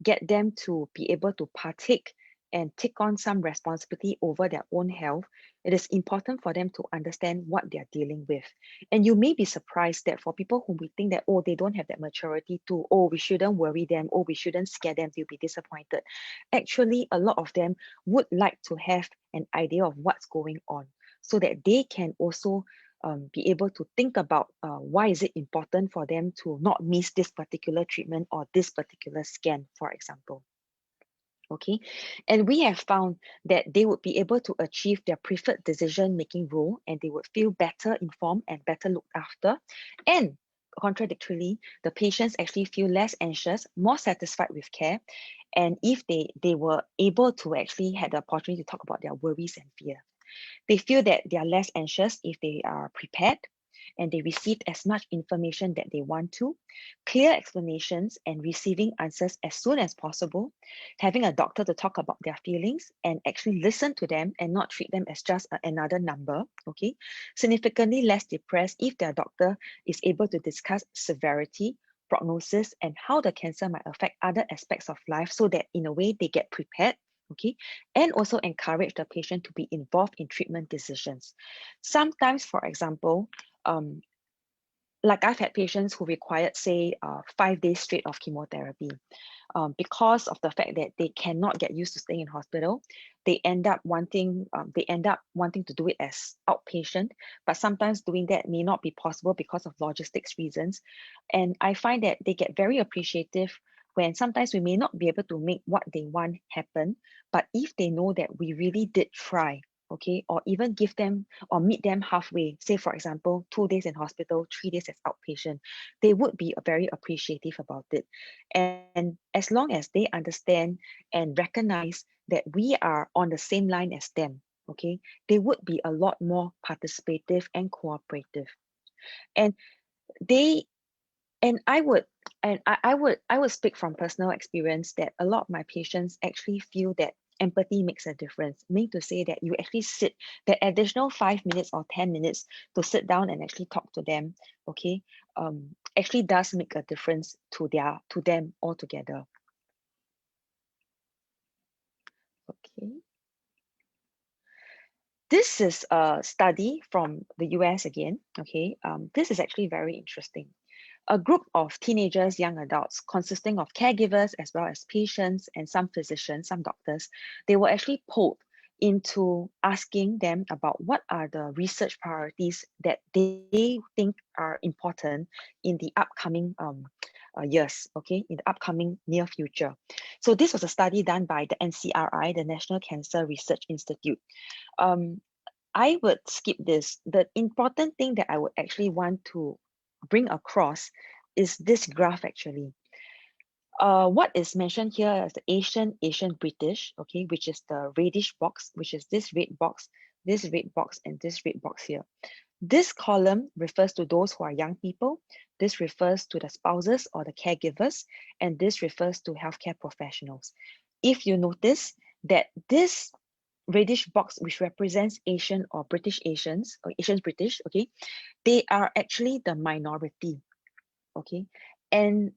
get them to be able to partake and take on some responsibility over their own health, it is important for them to understand what they're dealing with. And you may be surprised that for people whom we think that, oh, they don't have that maturity to, oh, we shouldn't worry them, oh, we shouldn't scare them, they'll be disappointed. Actually, a lot of them would like to have an idea of what's going on, so that they can also be able to think about why is it important for them to not miss this particular treatment or this particular scan, for example. Okay, and we have found that they would be able to achieve their preferred decision-making role, and they would feel better informed and better looked after. And contradictorily, the patients actually feel less anxious, more satisfied with care. And if they were able to actually had the opportunity to talk about their worries and fear, they feel that they are less anxious if they are prepared, and they received as much information that they want to, clear explanations and receiving answers as soon as possible, having a doctor to talk about their feelings and actually listen to them and not treat them as just another number. Okay, significantly less depressed if their doctor is able to discuss severity, prognosis, and how the cancer might affect other aspects of life, so that in a way they get prepared. Okay, and also encourage the patient to be involved in treatment decisions. Sometimes, for example, like I've had patients who required, say, 5 days straight of chemotherapy. Because of the fact that they cannot get used to staying in hospital, they end up wanting to do it as outpatient. But sometimes doing that may not be possible because of logistics reasons. And I find that they get very appreciative when sometimes we may not be able to make what they want happen, but if they know that we really did try, okay, or even give them or meet them halfway, say for example, 2 days in hospital, 3 days as outpatient, they would be very appreciative about it. And as long as they understand and recognize that we are on the same line as them, okay, they would be a lot more participative and cooperative. And they and I would and I would speak from personal experience that a lot of my patients actually feel that empathy makes a difference. Meaning to say that you actually sit the additional 5 minutes or 10 minutes to sit down and actually talk to them, okay, actually does make a difference to them altogether. Okay. This is a study from the US again. Okay, this is actually very interesting. A group of teenagers, young adults, consisting of caregivers as well as patients and some physicians, some doctors, they were actually polled into asking them about what are the research priorities that they think are important in the upcoming years, okay, in the upcoming near future. So this was a study done by the NCRI, the National Cancer Research Institute. Um, I would skip this. The important thing that I would actually want to bring across is this graph actually. What is mentioned here is the Asian British, okay, which is the reddish box, which is this red box, and this red box here. This column refers to those who are young people. This refers to the spouses or the caregivers, and this refers to healthcare professionals. If you notice that this reddish box, which represents Asian or British Asians, or Asians British, okay, they are actually the minority, okay? And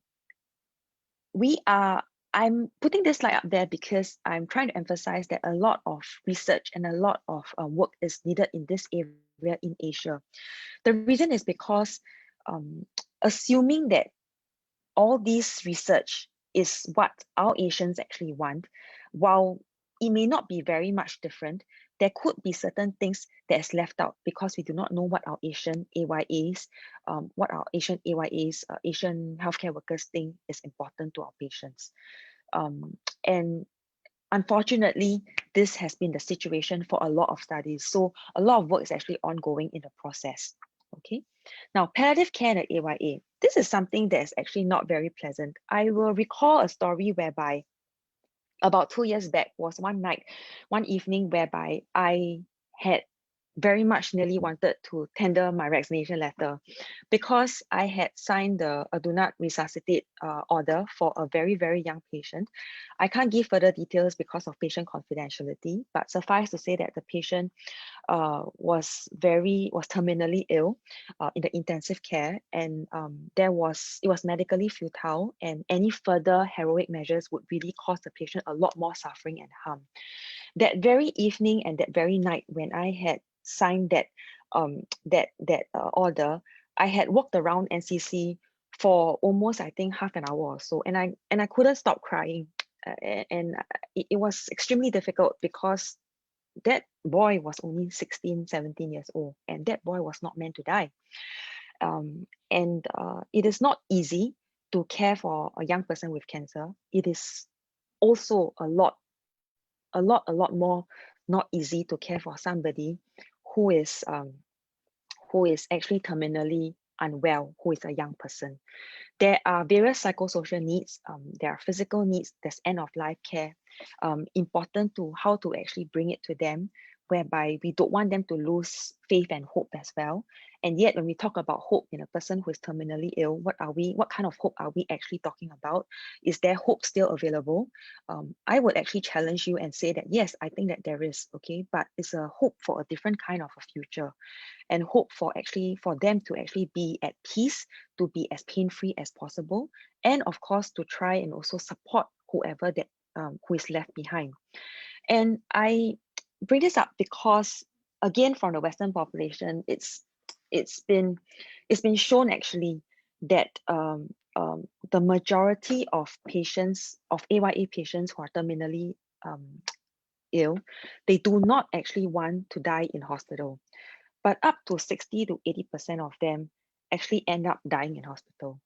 we are, I'm putting this slide up there because I'm trying to emphasize that a lot of research and a lot of work is needed in this area in Asia. The reason is because assuming that all this research is what our Asians actually want, while it may not be very much different, there could be certain things that is left out because we do not know what our Asian AYAs, Asian healthcare workers think is important to our patients. And unfortunately, this has been the situation for a lot of studies. So a lot of work is actually ongoing in the process. Okay. Now, palliative care and AYA. This is something that is actually not very pleasant. I will recall a story whereby about 2 years back was one night, one evening whereby I had very much nearly wanted to tender my resignation letter because I had signed the do not resuscitate order for a very, very young patient. I can't give further details because of patient confidentiality, but suffice to say that the patient was terminally ill in the intensive care, and it was medically futile, and any further heroic measures would really cause the patient a lot more suffering and harm. That very evening and that very night when I had signed that order, I had walked around NCC for almost, I think, half an hour or so, and I couldn't stop crying. And it was extremely difficult because that boy was only 16, 17 years old, and that boy was not meant to die. And it is not easy to care for a young person with cancer. It is also a lot more not easy to care for somebody who is actually terminally unwell, who is a young person. There are various psychosocial needs, there are physical needs, there's end of life care, important to how to actually bring it to them, whereby we don't want them to lose faith and hope as well. And yet, when we talk about hope in a person who is terminally ill, what kind of hope are we actually talking about? Is there hope still available? I would actually challenge you and say that, yes, I think that there is, okay, but it's a hope for a different kind of a future, and hope for them to actually be at peace, to be as pain-free as possible, and of course to try and also support whoever that who is left behind. And I bring this up because, again, from the Western population, it's been shown actually that the majority of patients, of AYA patients who are terminally ill, they do not actually want to die in hospital, but up to 60 to 80% of them actually end up dying in hospital.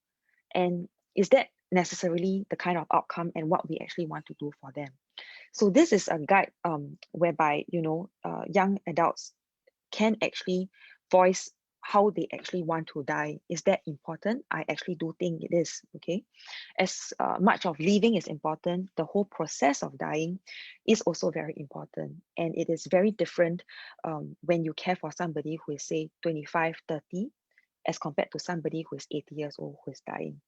And is that necessarily the kind of outcome and what we actually want to do for them? So this is a guide whereby young adults can actually voice how they actually want to die. Is that important? I actually do think it is. Okay, as much of living is important, the whole process of dying is also very important, and it is very different when you care for somebody who is, say, 25, 30, as compared to somebody who is 80 years old who is dying.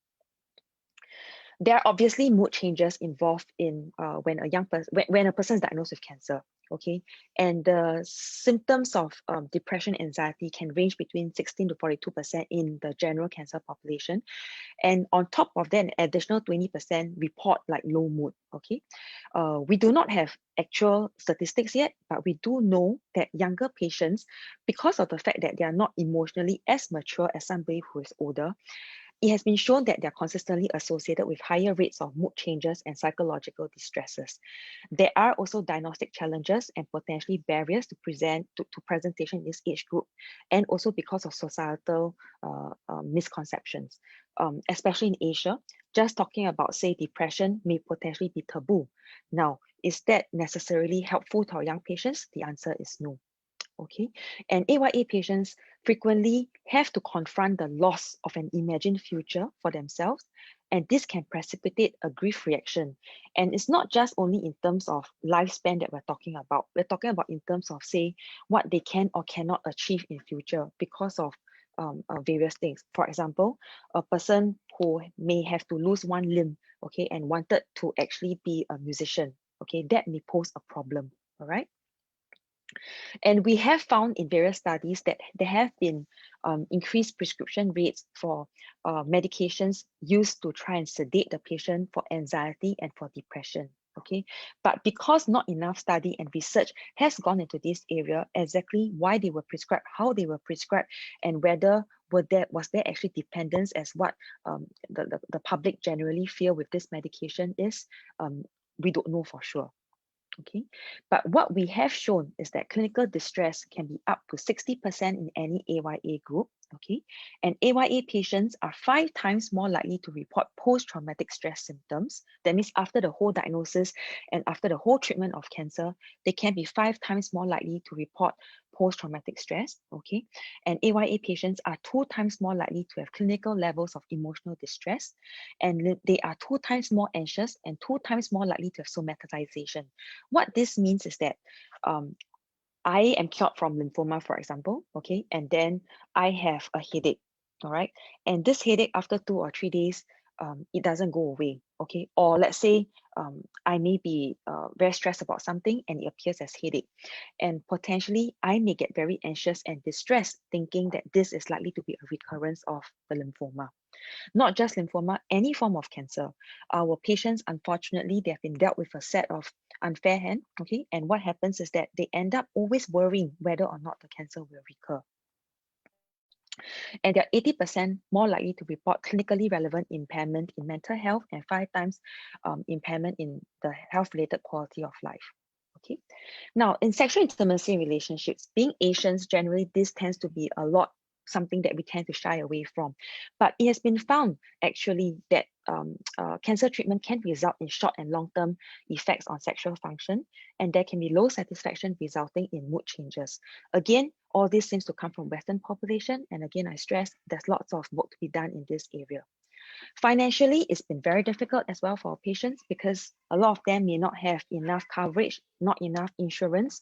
there are obviously mood changes involved in when a young person, when a person is diagnosed with cancer, okay? And the symptoms of depression, anxiety can range between 16 to 42% in the general cancer population. And on top of that, an additional 20% report like low mood, okay? We do not have actual statistics yet, but we do know that younger patients, because of the fact that they are not emotionally as mature as somebody who is older, it has been shown that they're consistently associated with higher rates of mood changes and psychological distresses. There are also diagnostic challenges and potentially barriers to presentation in this age group, and also because of societal misconceptions, especially in Asia. Just talking about, say, depression may potentially be taboo. Now, is that necessarily helpful to our young patients? The answer is no. Okay, and AYA patients frequently have to confront the loss of an imagined future for themselves, and this can precipitate a grief reaction. And it's not just only in terms of lifespan that we're talking about. We're talking about in terms of, say, what they can or cannot achieve in future because of various things. For example, a person who may have to lose one limb, okay, and wanted to actually be a musician, okay, that may pose a problem, all right? And we have found in various studies that there have been increased prescription rates for medications used to try and sedate the patient for anxiety and for depression. Okay, but because not enough study and research has gone into this area, exactly why they were prescribed, how they were prescribed, and whether was there actually dependence as what the public generally feel with this medication is, we don't know for sure. Okay, but what we have shown is that clinical distress can be up to 60% in any AYA group. Okay, and AYA patients are 5 times more likely to report post-traumatic stress symptoms. That means after the whole diagnosis and after the whole treatment of cancer, they can be 5 times more likely to report post-traumatic stress. Okay, and AYA patients are 2 times more likely to have clinical levels of emotional distress, and they are 2 times more anxious and 2 times more likely to have somatization. What this means is that I am cured from lymphoma, for example, okay, and then I have a headache, all right, and this headache after 2 or 3 days, it doesn't go away, okay, or let's say I may be very stressed about something and it appears as headache, and potentially I may get very anxious and distressed, thinking that this is likely to be a recurrence of the lymphoma. Not just lymphoma, any form of cancer. Our patients, unfortunately, they have been dealt with a set of unfair hand, okay? And what happens is that they end up always worrying whether or not the cancer will recur. And they're 80% more likely to report clinically relevant impairment in mental health and 5 times impairment in the health-related quality of life. Okay. Now, in sexual intimacy relationships, being Asians, generally, this tends to be a lot something that we tend to shy away from. But it has been found actually that cancer treatment can result in short and long-term effects on sexual function, and there can be low satisfaction resulting in mood changes. Again, all this seems to come from Western population, and again, I stress there's lots of work to be done in this area. Financially, it's been very difficult as well for patients because a lot of them may not have enough coverage, not enough insurance,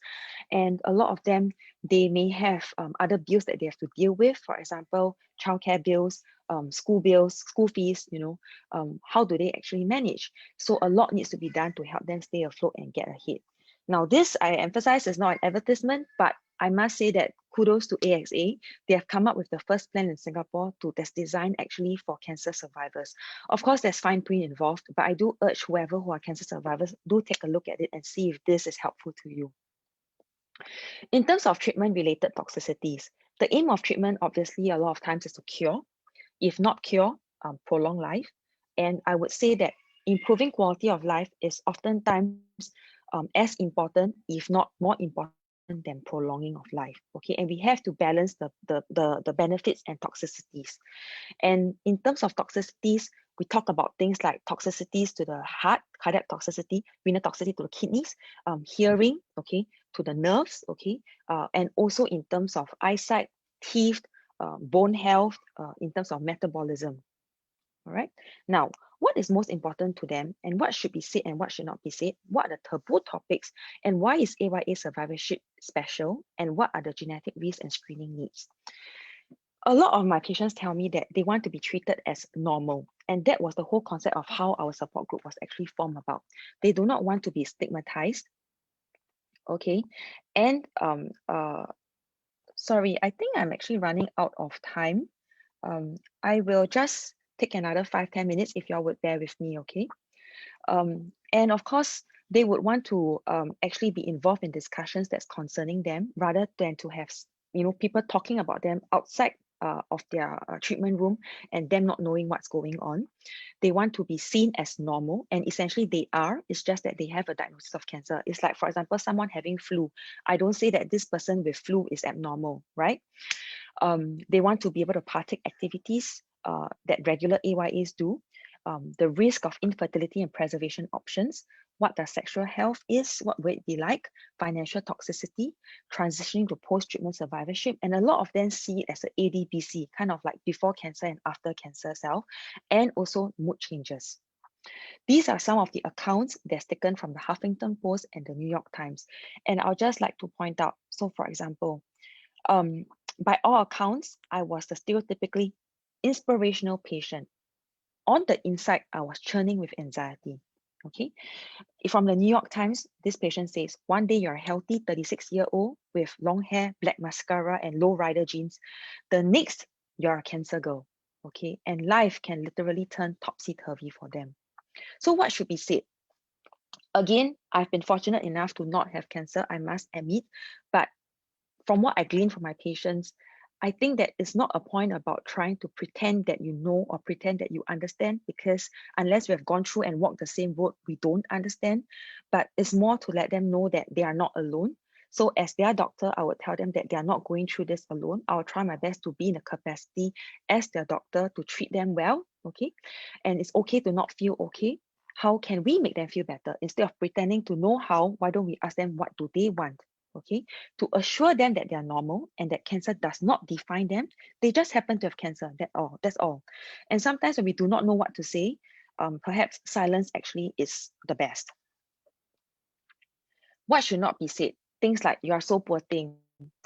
and a lot of them, they may have other bills that they have to deal with. For example, childcare bills, school fees, how do they actually manage? So a lot needs to be done to help them stay afloat and get ahead. Now, this, I emphasize, is not an advertisement, but I must say that kudos to AXA. They have come up with the first plan in Singapore that's designed actually for cancer survivors. Of course, there's fine print involved, but I do urge whoever who are cancer survivors, do take a look at it and see if this is helpful to you. In terms of treatment-related toxicities, the aim of treatment, obviously, a lot of times is to cure. If not cure, prolong life. And I would say that improving quality of life is oftentimes as important, if not more important, than prolonging of life. Okay, and we have to balance the benefits and toxicities. And in terms of toxicities, we talk about things like toxicities to the heart, cardiac toxicity, renal toxicity to the kidneys, hearing, okay, to the nerves, okay, and also in terms of eyesight, teeth, bone health, in terms of metabolism. All right. Now, what is most important to them and what should be said and what should not be said? What are the taboo topics and why is AYA survivorship special? And what are the genetic risks and screening needs? A lot of my patients tell me that they want to be treated as normal. And that was the whole concept of how our support group was actually formed about. They do not want to be stigmatized, okay? And sorry, I think I'm actually running out of time. I will just take another 5-10 minutes if y'all would bear with me, okay? And of course, they would want to actually be involved in discussions that's concerning them rather than to have people talking about them outside of their treatment room and them not knowing what's going on. They want to be seen as normal, and essentially they are. It's just that they have a diagnosis of cancer. It's like, for example, someone having flu. I don't say that this person with flu is abnormal, right? They want to be able to partake activities that regular AYAs do, the risk of infertility and preservation options, what the sexual health is, what would it be like, financial toxicity, transitioning to post-treatment survivorship, and a lot of them see it as an ADBC, kind of like before cancer and after cancer self, and also mood changes. These are some of the accounts that's taken from the Huffington Post and the New York Times. And I'll just like to point out, so for example, by all accounts, I was the stereotypically inspirational patient. On the inside, I was churning with anxiety. Okay. From the New York Times, this patient says, one day you're a healthy 36-year-old with long hair, black mascara, and low rider jeans. The next, you're a cancer girl. Okay. And life can literally turn topsy-turvy for them. So what should be said? Again, I've been fortunate enough to not have cancer, I must admit, but from what I glean from my patients, I think that it's not a point about trying to pretend that you know or pretend that you understand, because unless we have gone through and walked the same road, we don't understand. But it's more to let them know that they are not alone. So as their doctor, I would tell them that they are not going through this alone. I will try my best to be in the capacity as their doctor to treat them well, okay? And it's okay to not feel okay. How can we make them feel better? Instead of pretending to know how, why don't we ask them what do they want? Okay, to assure them that they are normal and that cancer does not define them. They just happen to have cancer. That's all. And sometimes when we do not know what to say, perhaps silence actually is the best. What should not be said? Things like, you are so poor thing,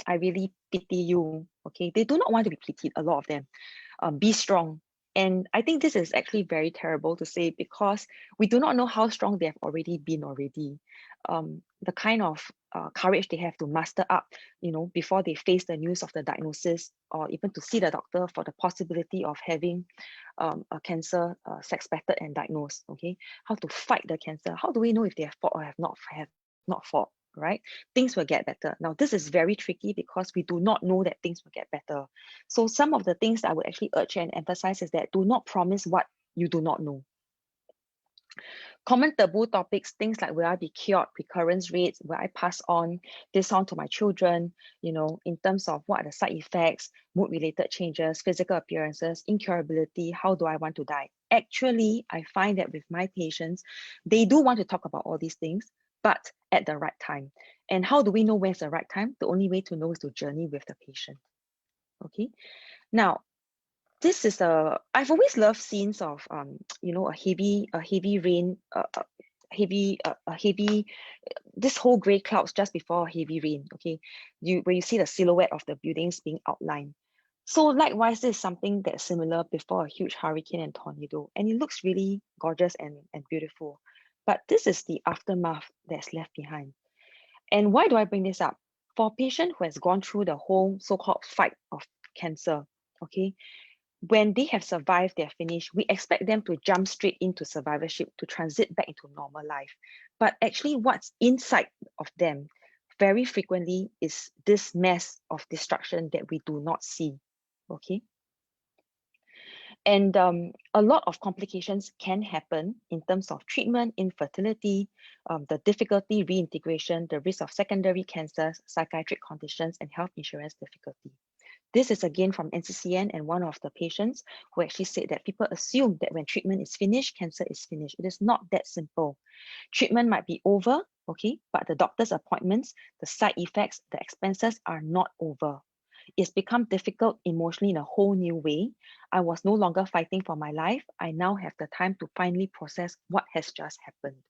I really pity you. Okay, they do not want to be pitied, a lot of them. Be strong. And I think this is actually very terrible to say, because we do not know how strong they have already been already. The kind of courage they have to muster up, before they face the news of the diagnosis, or even to see the doctor for the possibility of having a cancer suspected and diagnosed. Okay, how to fight the cancer? How do we know if they have fought or have not fought? Right? Things will get better. Now, this is very tricky because we do not know that things will get better. So some of the things I would actually urge and emphasize is that do not promise what you do not know. Common taboo topics, things like, will I be cured, recurrence rates, will I pass on this on to my children, in terms of what are the side effects, mood-related changes, physical appearances, incurability, how do I want to die? Actually, I find that with my patients, they do want to talk about all these things, but at the right time. And how do we know when's the right time? The only way to know is to journey with the patient. Okay. Now, this is I've always loved scenes of a heavy rain, a heavy this whole gray clouds just before a heavy rain. Okay, where you see the silhouette of the buildings being outlined. So likewise, this is something that's similar before a huge hurricane and tornado, and it looks really gorgeous and beautiful. But this is the aftermath that's left behind. And why do I bring this up? For a patient who has gone through the whole so-called fight of cancer, okay, when they have survived, they're finished, we expect them to jump straight into survivorship, to transit back into normal life. But actually, what's inside of them very frequently is this mess of destruction that we do not see. Okay. And a lot of complications can happen in terms of treatment, infertility, the difficulty reintegration, the risk of secondary cancers, psychiatric conditions, and health insurance difficulty. This is again from NCCN and one of the patients who actually said that people assume that when treatment is finished, cancer is finished. It is not that simple. Treatment might be over, okay, but the doctor's appointments, the side effects, the expenses are not over. It's become difficult emotionally in a whole new way. I was no longer fighting for my life. I now have the time to finally process what has just happened.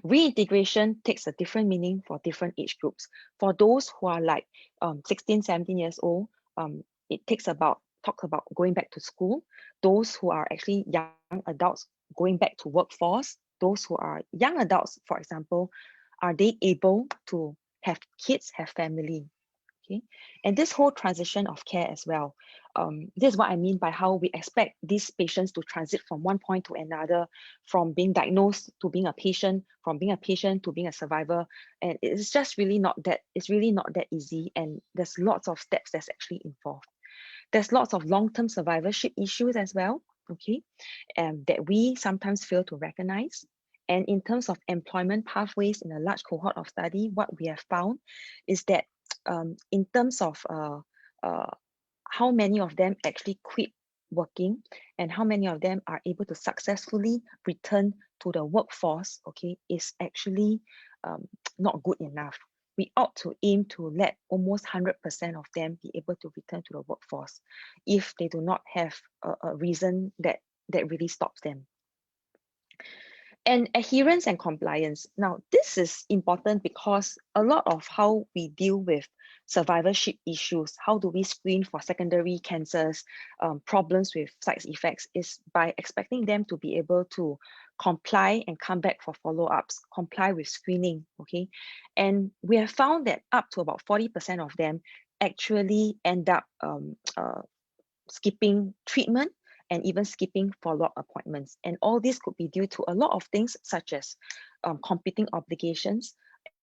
Reintegration takes a different meaning for different age groups. For those who are like 16, 17 years old, it takes about talk about going back to school, those who are actually young adults going back to workforce, those who are young adults, for example, are they able to have kids, have family? Okay, and this whole transition of care as well. This is what I mean by how we expect these patients to transit from one point to another, from being diagnosed to being a patient, from being a patient to being a survivor. And it's just really not that, it's really not that easy. And there's lots of steps that's actually involved. There's lots of long-term survivorship issues as well, okay, that we sometimes fail to recognize. And in terms of employment pathways in a large cohort of study, what we have found is that in terms of uh, how many of them actually quit working and how many of them are able to successfully return to the workforce, okay, is actually not good enough. We ought to aim to let almost 100% of them be able to return to the workforce if they do not have a reason that really stops them. And adherence and compliance. Now, this is important because a lot of how we deal with survivorship issues, how do we screen for secondary cancers, problems with side effects, is by expecting them to be able to comply and come back for follow-ups, comply with screening, okay? And we have found that up to about 40% of them actually end up skipping treatment and even skipping follow-up appointments. And all this could be due to a lot of things such as competing obligations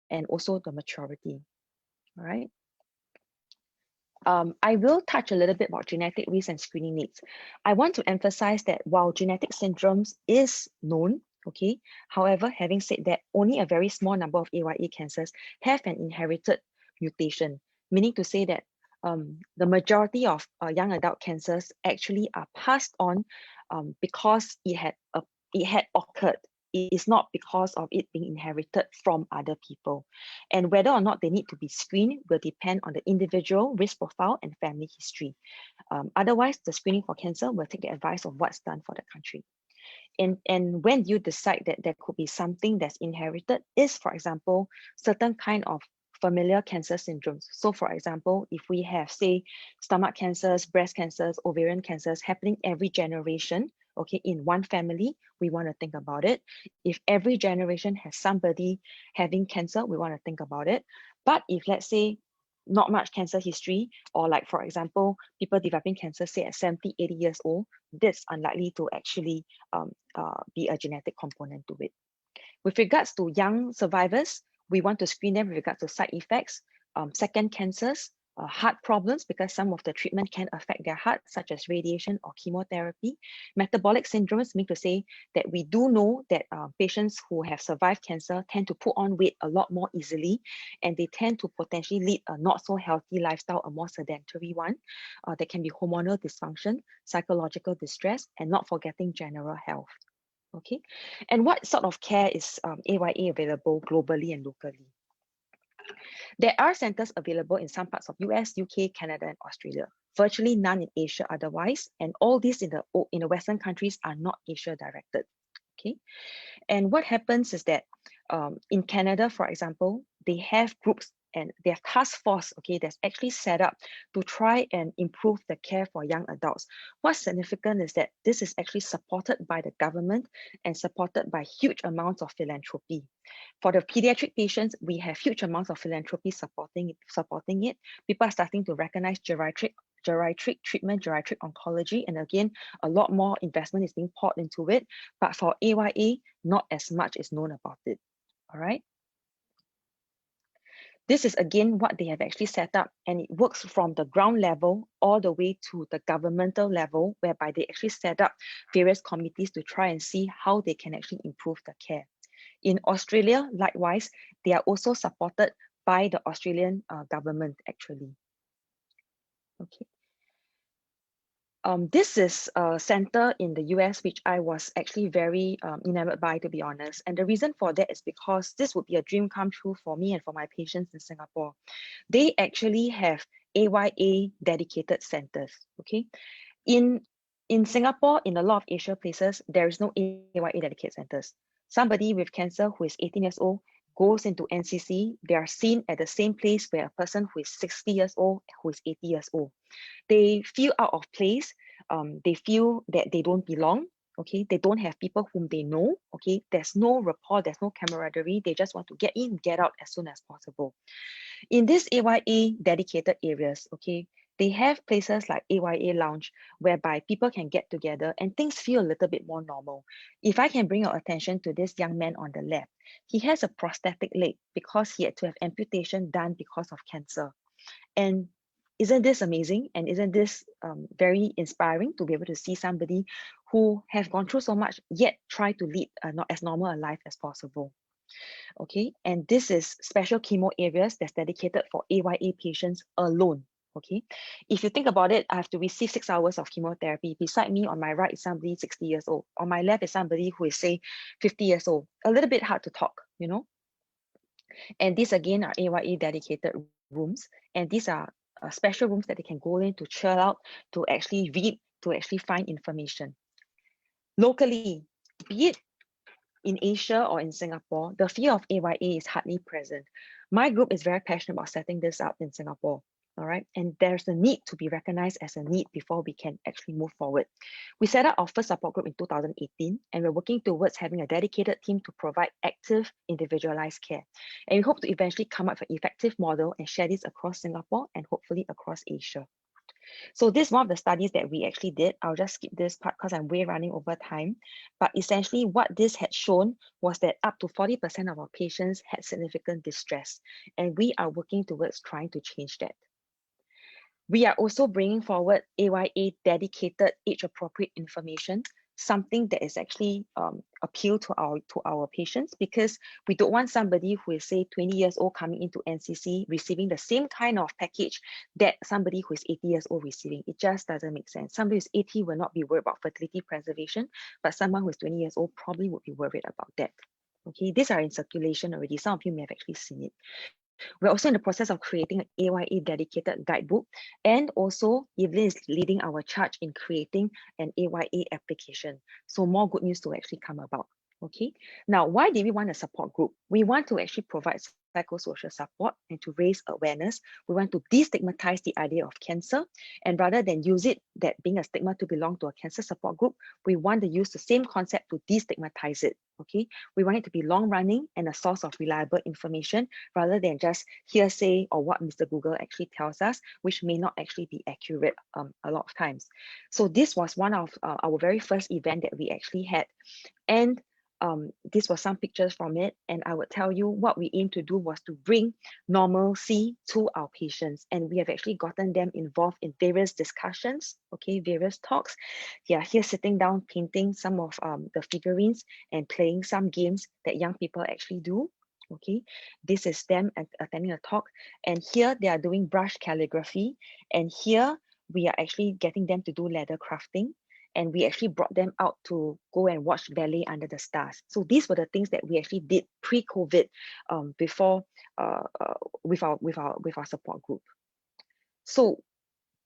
and also the maturity, all right? I will touch a little bit about genetic risk and screening needs. I want to emphasize that while genetic syndromes is known, okay, however, having said that, only a very small number of AYA cancers have an inherited mutation, meaning to say that the majority of young adult cancers actually are passed on because it had occurred. It is not because of it being inherited from other people. And whether or not they need to be screened will depend on the individual risk profile and family history. Otherwise, the screening for cancer will take the advice of what's done for the country. And when you decide that there could be something that's inherited is, for example, certain kind of familiar cancer syndromes. So for example, if we have, say, stomach cancers, breast cancers, ovarian cancers happening every generation, okay, in one family, we want to think about it. If every generation has somebody having cancer, we want to think about it. But if, let's say, not much cancer history, or like, for example, people developing cancer, say at 70, 80 years old, that's unlikely to actually be a genetic component to it. With regards to young survivors, we want to screen them with regards to side effects, second cancers, heart problems, because some of the treatment can affect their heart, such as radiation or chemotherapy. Metabolic syndromes, mean to say that we do know that patients who have survived cancer tend to put on weight a lot more easily, and they tend to potentially lead a not so healthy lifestyle, a more sedentary one. There can be hormonal dysfunction, psychological distress, and not forgetting general health. Okay, and what sort of care is AYA available globally and locally? There are centers available in some parts of US, UK, Canada, and Australia. Virtually none in Asia otherwise, and all these in the Western countries are not Asia directed. Okay, and what happens is that in Canada, for example, they have groups and their task force, okay, that's actually set up to try and improve the care for young adults. What's significant is that this is actually supported by the government and supported by huge amounts of philanthropy. For the pediatric patients, we have huge amounts of philanthropy supporting it. People are starting to recognize geriatric treatment, geriatric oncology, and again, a lot more investment is being poured into it. But for AYA, not as much is known about it. All right. This is again what they have actually set up, and it works from the ground level all the way to the governmental level, whereby they actually set up various committees to try and see how they can actually improve the care. In Australia, likewise, they are also supported by the Australian government actually. Okay. This is a center in the US, which I was actually very enamored by, to be honest. And the reason for that is because this would be a dream come true for me and for my patients in Singapore. They actually have AYA dedicated centers, okay? In Singapore, in a lot of Asia places, there is no AYA dedicated centers. Somebody with cancer who is 18 years old goes into NCC, they are seen at the same place where a person who is 60 years old, who is 80 years old. They feel out of place. They feel that they don't belong. Okay, they don't have people whom they know. Okay, there's no rapport, there's no camaraderie. They just want to get in, get out as soon as possible. In these AYA dedicated areas, okay, they have places like AYA Lounge, whereby people can get together and things feel a little bit more normal. If I can bring your attention to this young man on the left, he has a prosthetic leg because he had to have amputation done because of cancer. And isn't this amazing? And isn't this very inspiring to be able to see somebody who have gone through so much, yet try to lead not as normal a life as possible? Okay, and this is special chemo areas that's dedicated for AYA patients alone. Okay, if you think about it, I have to receive 6 hours of chemotherapy. Beside me on my right is somebody 60 years old. On my left is somebody who is, say, 50 years old. A little bit hard to talk, you know. And these again are AYA dedicated rooms, and these are special rooms that they can go in to chill out, to actually read, to actually find information. Locally, be it in Asia or in Singapore, the fear of AYA is hardly present. My group is very passionate about setting this up in Singapore. All right. And there's a need to be recognized as a need before we can actually move forward. We set up our first support group in 2018, and we're working towards having a dedicated team to provide active, individualized care. And we hope to eventually come up with an effective model and share this across Singapore and hopefully across Asia. So this is one of the studies that we actually did. I'll just skip this part because I'm way running over time. But essentially what this had shown was that up to 40% of our patients had significant distress. And we are working towards trying to change that. We are also bringing forward AYA dedicated age-appropriate information, something that is actually appeal to our patients, because we don't want somebody who is, say, 20 years old coming into NCC receiving the same kind of package that somebody who is 80 years old receiving. It just doesn't make sense. Somebody who's 80 will not be worried about fertility preservation, but someone who is 20 years old probably would be worried about that. Okay, these are in circulation already. Some of you may have actually seen it. We're also in the process of creating an AYA dedicated guidebook, and also Evelyn is leading our charge in creating an AYA application. So more good news to actually come about. Okay. Now, why did we want a support group? We want to actually provide psychosocial support and to raise awareness. We want to destigmatize the idea of cancer, and rather than use it that being a stigma to belong to a cancer support group, we want to use the same concept to destigmatize it. Okay, we want it to be long running and a source of reliable information rather than just hearsay or what Mr. Google actually tells us, which may not actually be accurate a lot of times. So this was one of our very first event that we actually had, and this was some pictures from it, and I would tell you what we aim to do was to bring normalcy to our patients, and we have actually gotten them involved in various discussions, okay, various talks. They are here sitting down painting some of the figurines and playing some games that young people actually do. Okay, this is them attending a talk, and here they are doing brush calligraphy, and here we are actually getting them to do leather crafting. And we actually brought them out to go and watch Ballet Under the Stars. So these were the things that we actually did pre-COVID, before with our support group. So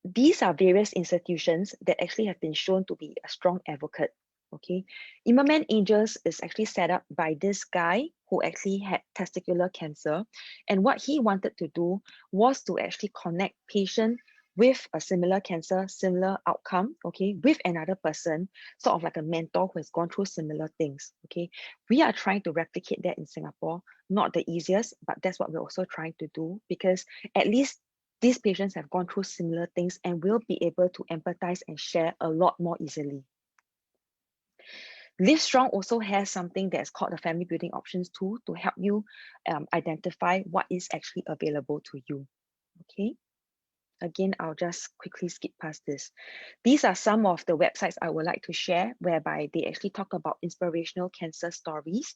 these are various institutions that actually have been shown to be a strong advocate. Okay, Immerman Angels is actually set up by this guy who actually had testicular cancer, and what he wanted to do was to actually connect patient with a similar cancer, similar outcome, okay, with another person, sort of like a mentor who has gone through similar things, okay. We are trying to replicate that in Singapore. Not the easiest, but that's what we're also trying to do, because at least these patients have gone through similar things and will be able to empathize and share a lot more easily. Live Strong also has something that's called the Family Building Options tool to help you identify what is actually available to you, okay. Again, I'll just quickly skip past this. These are some of the websites I would like to share, whereby they actually talk about inspirational cancer stories.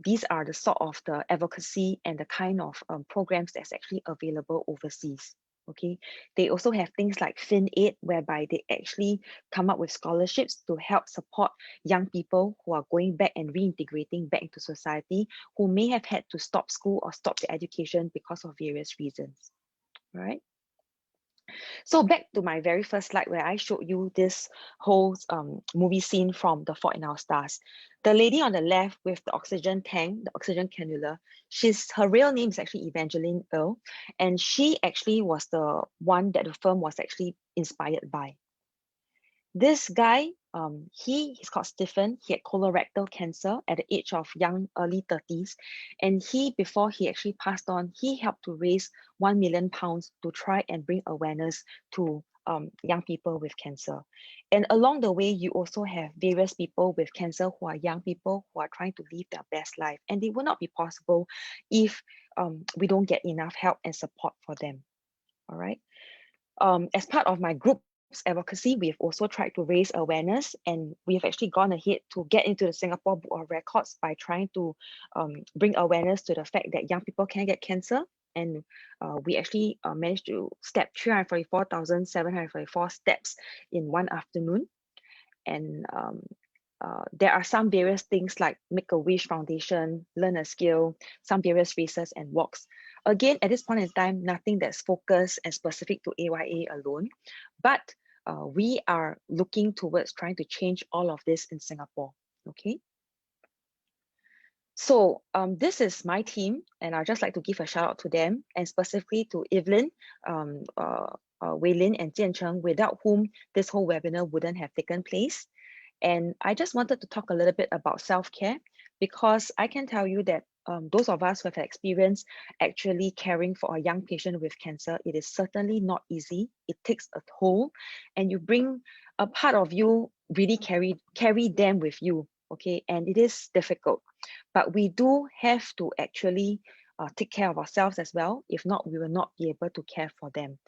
These are the sort of the advocacy and the kind of programs that's actually available overseas. Okay, they also have things like FinAid, whereby they actually come up with scholarships to help support young people who are going back and reintegrating back into society, who may have had to stop school or stop their education because of various reasons. Right? So back to my very first slide where I showed you this whole movie scene from The Fault in Our Stars. The lady on the left with the oxygen tank, the oxygen cannula, her real name is actually Evangeline Earl, and she actually was the one that the film was actually inspired by. This guy, he's called Stephen. He had colorectal cancer at the age of young, early 30s. And before he actually passed on, he helped to raise £1 million to try and bring awareness to young people with cancer. And along the way, you also have various people with cancer who are young people who are trying to live their best life. And it will not be possible if we don't get enough help and support for them. All right. As part of my group's advocacy, we have also tried to raise awareness, and we have actually gone ahead to get into the Singapore Book of Records by trying to bring awareness to the fact that young people can get cancer. And we actually managed to step 344,744 steps in one afternoon. And there are some various things like Make-A-Wish Foundation, Learn a Skill, some various races and walks. Again, at this point in time, nothing that's focused and specific to AYA alone, but we are looking towards trying to change all of this in Singapore, okay? So this is my team, and I'd just like to give a shout out to them, and specifically to Evelyn, Wei Lin, and Jian Cheng, without whom this whole webinar wouldn't have taken place. And I just wanted to talk a little bit about self-care, because I can tell you that those of us who have experience actually caring for a young patient with cancer, it is certainly not easy. It takes a toll, and you bring a part of you, really carry them with you, okay? And it is difficult, but we do have to actually take care of ourselves as well. If not, we will not be able to care for them.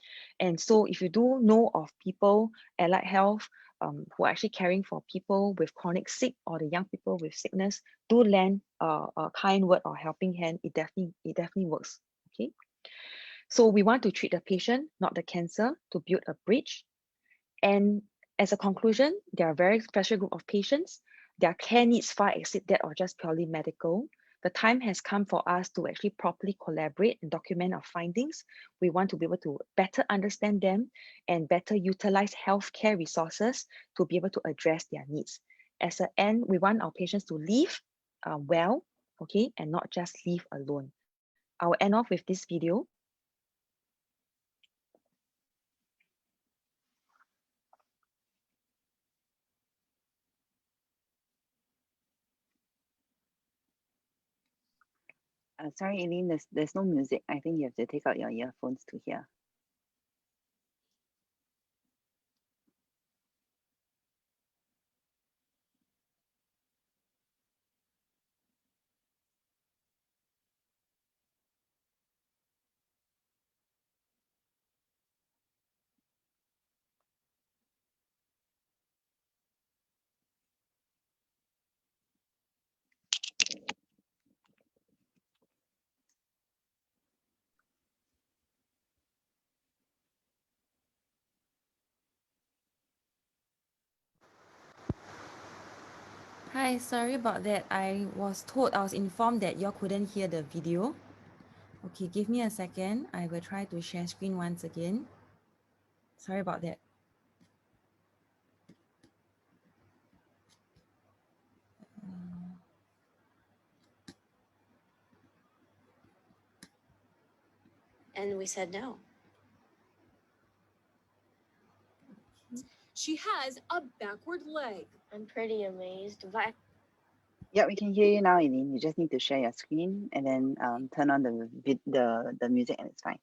And so if you do know of people, allied health, who are actually caring for people with chronic sick or the young people with sickness, do lend a kind word or helping hand. It definitely works. Okay. So we want to treat the patient, not the cancer, to build a bridge. And as a conclusion, there are a very special group of patients. Their care needs far exceed that of just purely medical. The time has come for us to actually properly collaborate and document our findings. We want to be able to better understand them and better utilize healthcare resources to be able to address their needs. As an end, we want our patients to live well, okay, and not just live alone. I will end off with this video. Sorry, Eileen, there's no music. I think you have to take out your earphones to hear. Hi, sorry about that. I was informed that y'all couldn't hear the video. Okay, give me a second. I will try to share screen once again. Sorry about that. And we said no. She has a backward leg. I'm pretty amazed. Yeah, we can hear you now, Eileen. You just need to share your screen and then turn on the music, and it's fine.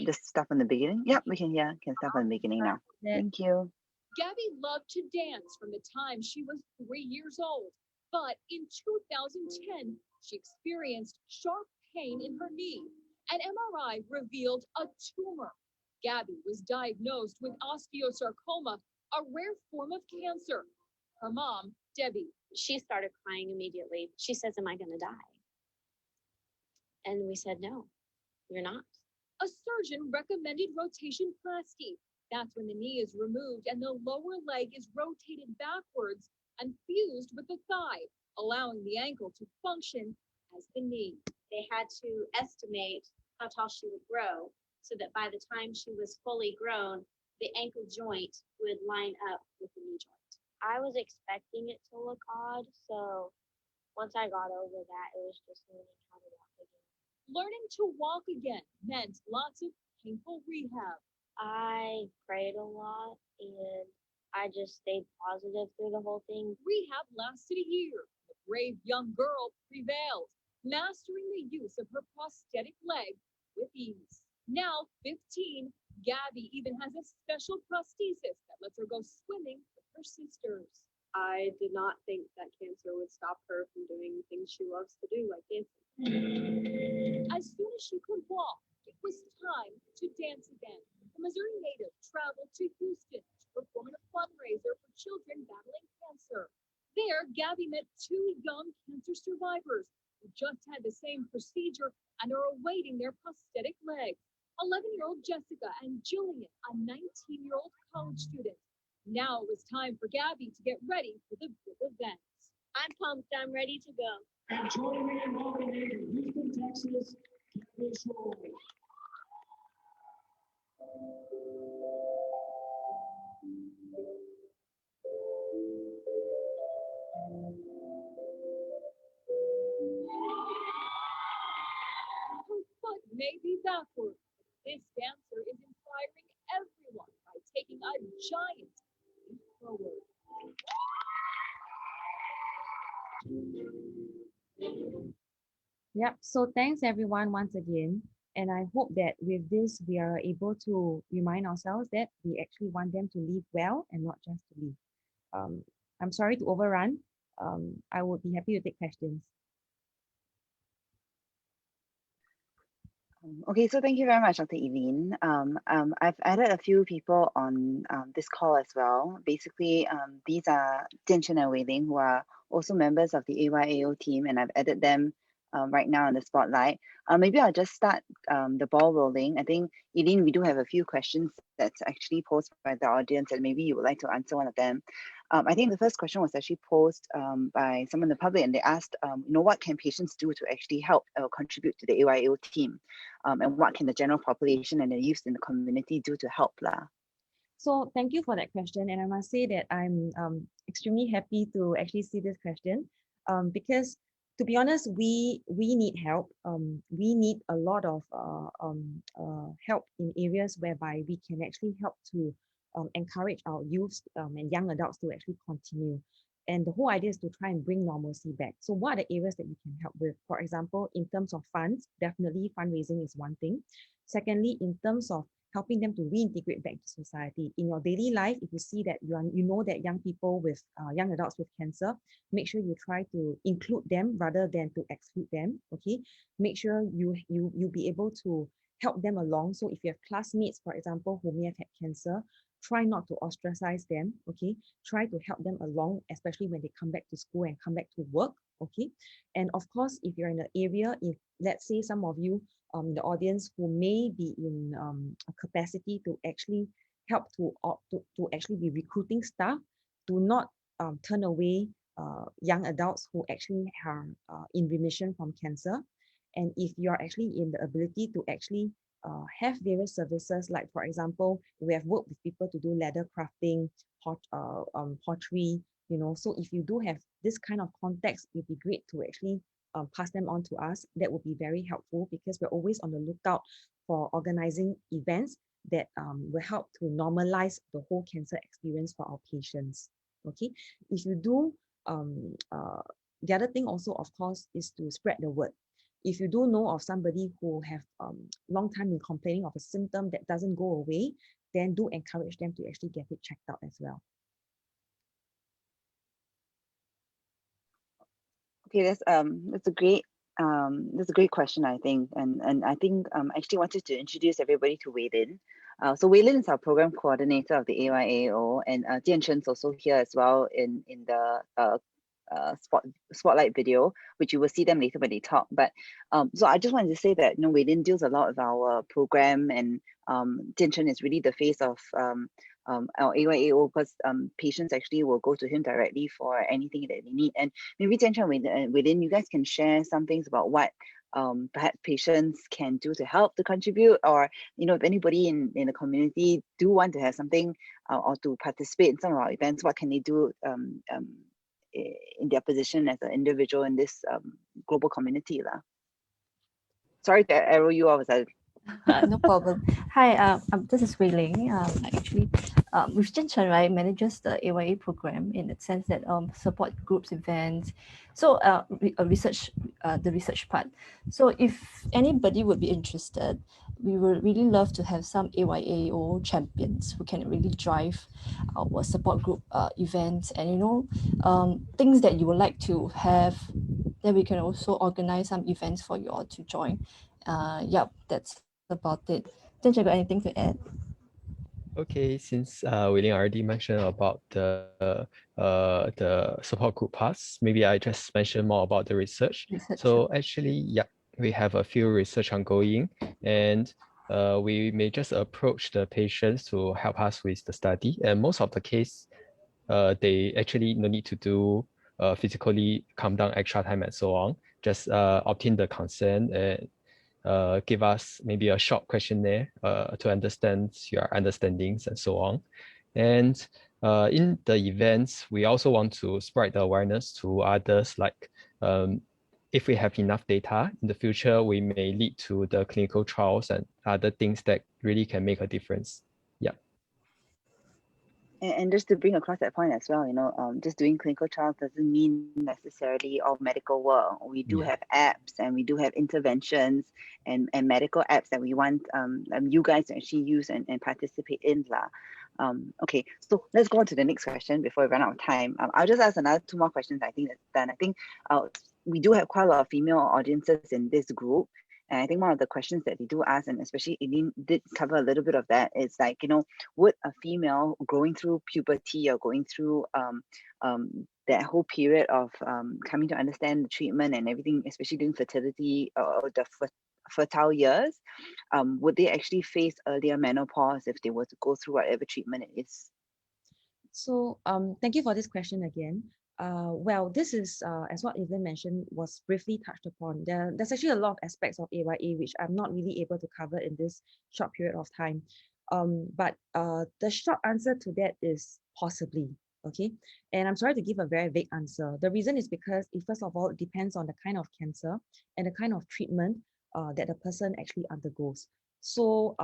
Just start from the beginning. Yep, we can hear. Can start from the beginning now. Thank you. Gabby loved to dance from the time she was 3 years old. But in 2010, she experienced sharp pain in her knee. An MRI revealed a tumor. Gabby was diagnosed with osteosarcoma, a rare form of cancer. Her mom, Debbie, She started crying immediately. She says, "Am I going to die?" And we said, "No, you're not." a surgeon recommended rotationplasty. That's when the knee is removed and the lower leg is rotated backwards and fused with the thigh, allowing the ankle to function as the knee. They had to estimate how tall she would grow. so that by the time she was fully grown, the ankle joint would line up with the knee joint. I was expecting it to look odd, so once I got over that, it was just learning how to walk again. Learning to walk again meant lots of painful rehab. I prayed a lot and I just stayed positive through the whole thing. Rehab lasted a year. The brave young girl prevailed, mastering the use of her prosthetic leg with ease. Now 15, Gabby even has a special prosthesis that lets her go swimming with her sisters. I did not think that cancer would stop her from doing things she loves to do, like dancing. As soon as she could walk, it was time to dance again. The Missouri native traveled to Houston to perform a fundraiser for children battling cancer. There, Gabby met two young cancer survivors who just had the same procedure and are awaiting their prosthetic legs. 11-year-old Jessica and Julian, a 19-year-old college student. Now it was time for Gabby to get ready for the big event. I'm pumped. I'm ready to go. And join me in welcoming to Houston, Texas, Gabby Shore. Her foot may be backward. This dancer is inspiring everyone by taking a giant leap forward. Yep. So thanks everyone once again. And I hope that with this, we are able to remind ourselves that we actually want them to live well and not just to live. I'm sorry to overrun. I would be happy to take questions. Okay, so thank you very much, Dr. Eileen. I've added a few people on this call as well. Basically, these are Jianchen and Wei Ling, who are also members of the AYAO team, and I've added them right now in the spotlight. Maybe I'll just start the ball rolling. I think, Eileen, we do have a few questions that's actually posed by the audience, and maybe you would like to answer one of them. I think the first question was actually posed by someone in the public, and they asked, what can patients do to actually help or contribute to the AYAO team? And what can the general population and the youth in the community do to help? So thank you for that question. And I must say that I'm extremely happy to actually see this question because to be honest, we need help. We need a lot of help in areas whereby we can actually help to encourage our youth and young adults to actually continue. And the whole idea is to try and bring normalcy back. So what are the areas that we can help with? For example, in terms of funds, definitely fundraising is one thing. Secondly, in terms of helping them to reintegrate back to society. In your daily life, if you see that you know that young people with young adults with cancer, make sure you try to include them rather than to exclude them. Okay, make sure you be able to help them along. So if you have classmates, for example, who may have had cancer, try not to ostracize them. Okay, try to help them along, especially when they come back to school and come back to work. Okay, and of course, if you're in the area, if let's say some of you the audience who may be in a capacity to actually help to actually be recruiting staff, do not turn away young adults who actually are in remission from cancer. And if you're actually in the ability to actually have various services, like for example, we have worked with people to do leather crafting, pottery, so if you do have this kind of context, it'd be great to actually pass them on to us. That would be very helpful because we're always on the lookout for organizing events that will help to normalize the whole cancer experience for our patients. Okay, if you do, the other thing also, of course, is to spread the word. If you do know of somebody who have long time been complaining of a symptom that doesn't go away, then do encourage them to actually get it checked out as well. Okay, that's a great question, I think, and I think I actually wanted to introduce everybody to Wei Lin. So Wei Lin is our program coordinator of the AYAO, and Jianchen's also here as well in the spotlight video, which you will see them later when they talk. But so I just wanted to say that Wei Lin deals a lot with our program, and Jianchen is really the face of our AYAO, because patients actually will go to him directly for anything that they need. And maybe Jianchen and Wei Lin, you guys can share some things about what perhaps patients can do to help to contribute, or if anybody in the community do want to have something or to participate in some of our events, what can they do in their position as an individual in this global community lah. Sorry to arrow you off. No problem. Hi, this is Wei Ling. Actually, with Jin Chen, right, manages the AYA program in the sense that support groups, events, so research, the research part. So if anybody would be interested, we would really love to have some AYAO champions who can really drive our support group events, and things that you would like to have. Then we can also organize some events for you all to join. Yep, that's about it. Didn't you got anything to add? Okay, since William already mentioned about the support group parts, maybe I just mention more about the research. So actually, yeah, we have a few research ongoing, and we may just approach the patients to help us with the study. And most of the case, they actually no need to do physically come down extra time and so on. Just obtain the consent and give us maybe a short questionnaire to understand your understandings and so on. And in the events, we also want to spread the awareness to others, like if we have enough data in the future, we may lead to the clinical trials and other things that really can make a difference. Yeah. And just to bring across that point as well, just doing clinical trials doesn't mean necessarily all medical work. We do have apps, and we do have interventions and medical apps that we want you guys to actually use and participate in lah. Okay, so let's go on to the next question before we run out of time. I'll just ask another 2 more questions. I think that's done. I think we do have quite a lot of female audiences in this group. And I think one of the questions that they do ask, and especially Eileen did cover a little bit of that, is like, would a female going through puberty or going through that whole period of coming to understand the treatment and everything, especially during fertility or the fertile years, would they actually face earlier menopause if they were to go through whatever treatment it is? So thank you for this question again. Well, this is, as what Evelyn mentioned, was briefly touched upon. There's actually a lot of aspects of AYA which I'm not really able to cover in this short period of time. But the short answer to that is possibly, okay? And I'm sorry to give a very vague answer. The reason is because first of all, it depends on the kind of cancer and the kind of treatment that the person actually undergoes. So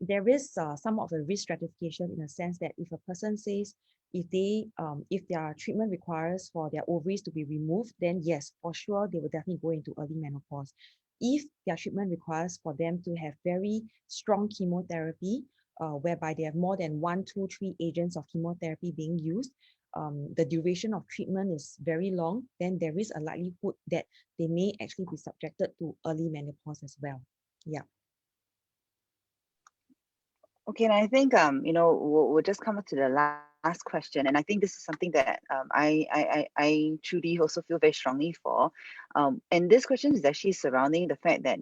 there is some of a risk stratification in a sense that if a person says, if their treatment requires for their ovaries to be removed, then yes, for sure, they will definitely go into early menopause. If their treatment requires for them to have very strong chemotherapy, whereby they have more than 1, 2, 3 agents of chemotherapy being used, the duration of treatment is very long, then there is a likelihood that they may actually be subjected to early menopause as well. Yeah. Okay, and I think we'll just come up to the last question, and I think this is something that I truly also feel very strongly for. And this question is actually surrounding the fact that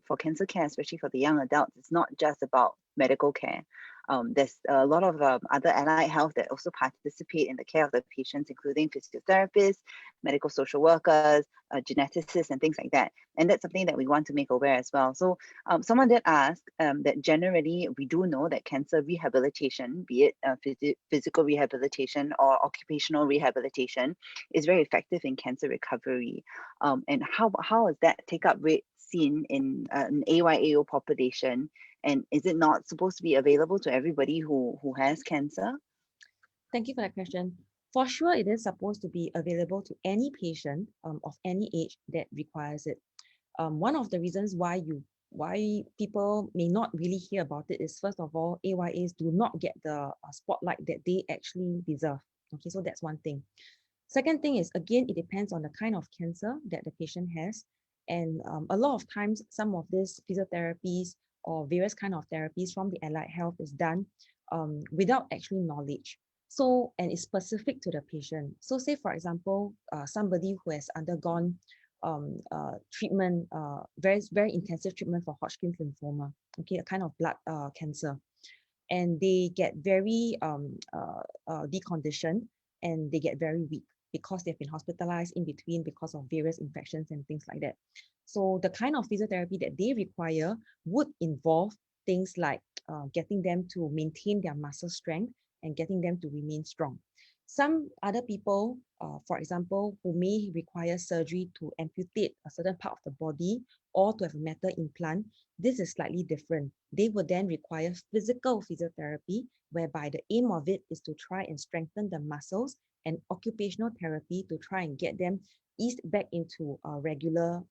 for cancer care, especially for the young adults, it's not just about medical care. There's a lot of other allied health that also participate in the care of the patients, including physiotherapists, medical social workers, geneticists, and things like that. And that's something that we want to make aware as well. So someone did ask that generally we do know that cancer rehabilitation, be it physical rehabilitation or occupational rehabilitation, is very effective in cancer recovery. And how is that take-up rate seen in an AYAO population? And is it not supposed to be available to everybody who has cancer? Thank you for that question. For sure, it is supposed to be available to any patient of any age that requires it. One of the reasons why people may not really hear about it is, first of all, AYAs do not get the spotlight that they actually deserve. Okay, so that's one thing. Second thing is, again, it depends on the kind of cancer that the patient has. And a lot of times, some of these physiotherapies or various kind of therapies from the allied health is done without actually knowledge. So, and it's specific to the patient. So say, for example, somebody who has undergone treatment, very, very intensive treatment for Hodgkin's lymphoma, okay, a kind of blood cancer. And they get very deconditioned and they get very weak because they've been hospitalized in between because of various infections and things like that. So the kind of physiotherapy that they require would involve things like getting them to maintain their muscle strength and getting them to remain strong. Some other people, for example, who may require surgery to amputate a certain part of the body or to have a metal implant, this is slightly different. They would then require physical physiotherapy, whereby the aim of it is to try and strengthen the muscles, and occupational therapy to try and get them eased back into regular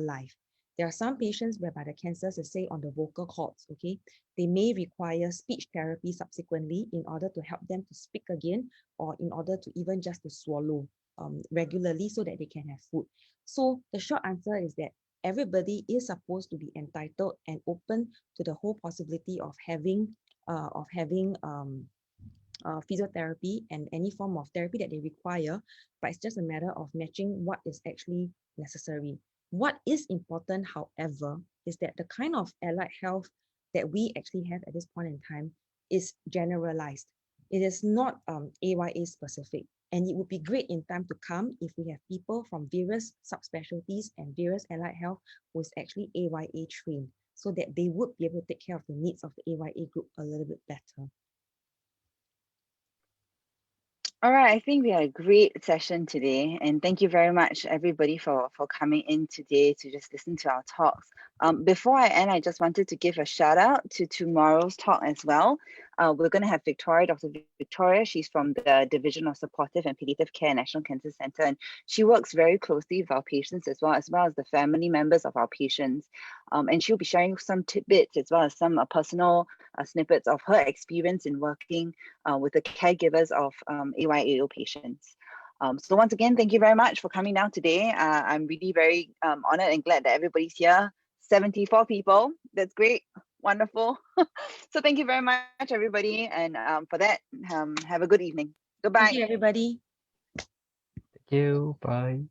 life. There are some patients whereby the cancers is, say, on the vocal cords, okay? They may require speech therapy subsequently in order to help them to speak again, or in order to even just to swallow regularly so that they can have food. So the short answer is that everybody is supposed to be entitled and open to the whole possibility of having physiotherapy and any form of therapy that they require, but it's just a matter of matching what is actually necessary. What is important, however, is that the kind of allied health that we actually have at this point in time is generalized. It is not AYA specific. And it would be great in time to come if we have people from various subspecialties and various allied health who is actually AYA trained, so that they would be able to take care of the needs of the AYA group a little bit better. All right, I think we had a great session today, and thank you very much, everybody, for coming in today to just listen to our talks. Before I end, I just wanted to give a shout out to tomorrow's talk as well. We're going to have Victoria, Dr. Victoria. She's from the Division of Supportive and Palliative Care, National Cancer Center, and she works very closely with our patients as well as the family members of our patients. And she'll be sharing some tidbits as well as some personal snippets of her experience in working with the caregivers of AYAO patients. So once again, thank you very much for coming down today. I'm really very honored and glad that everybody's here. 74 people, that's great, wonderful. So thank you very much, everybody. And for that, have a good evening. Goodbye. Thank you, everybody. Thank you. Bye.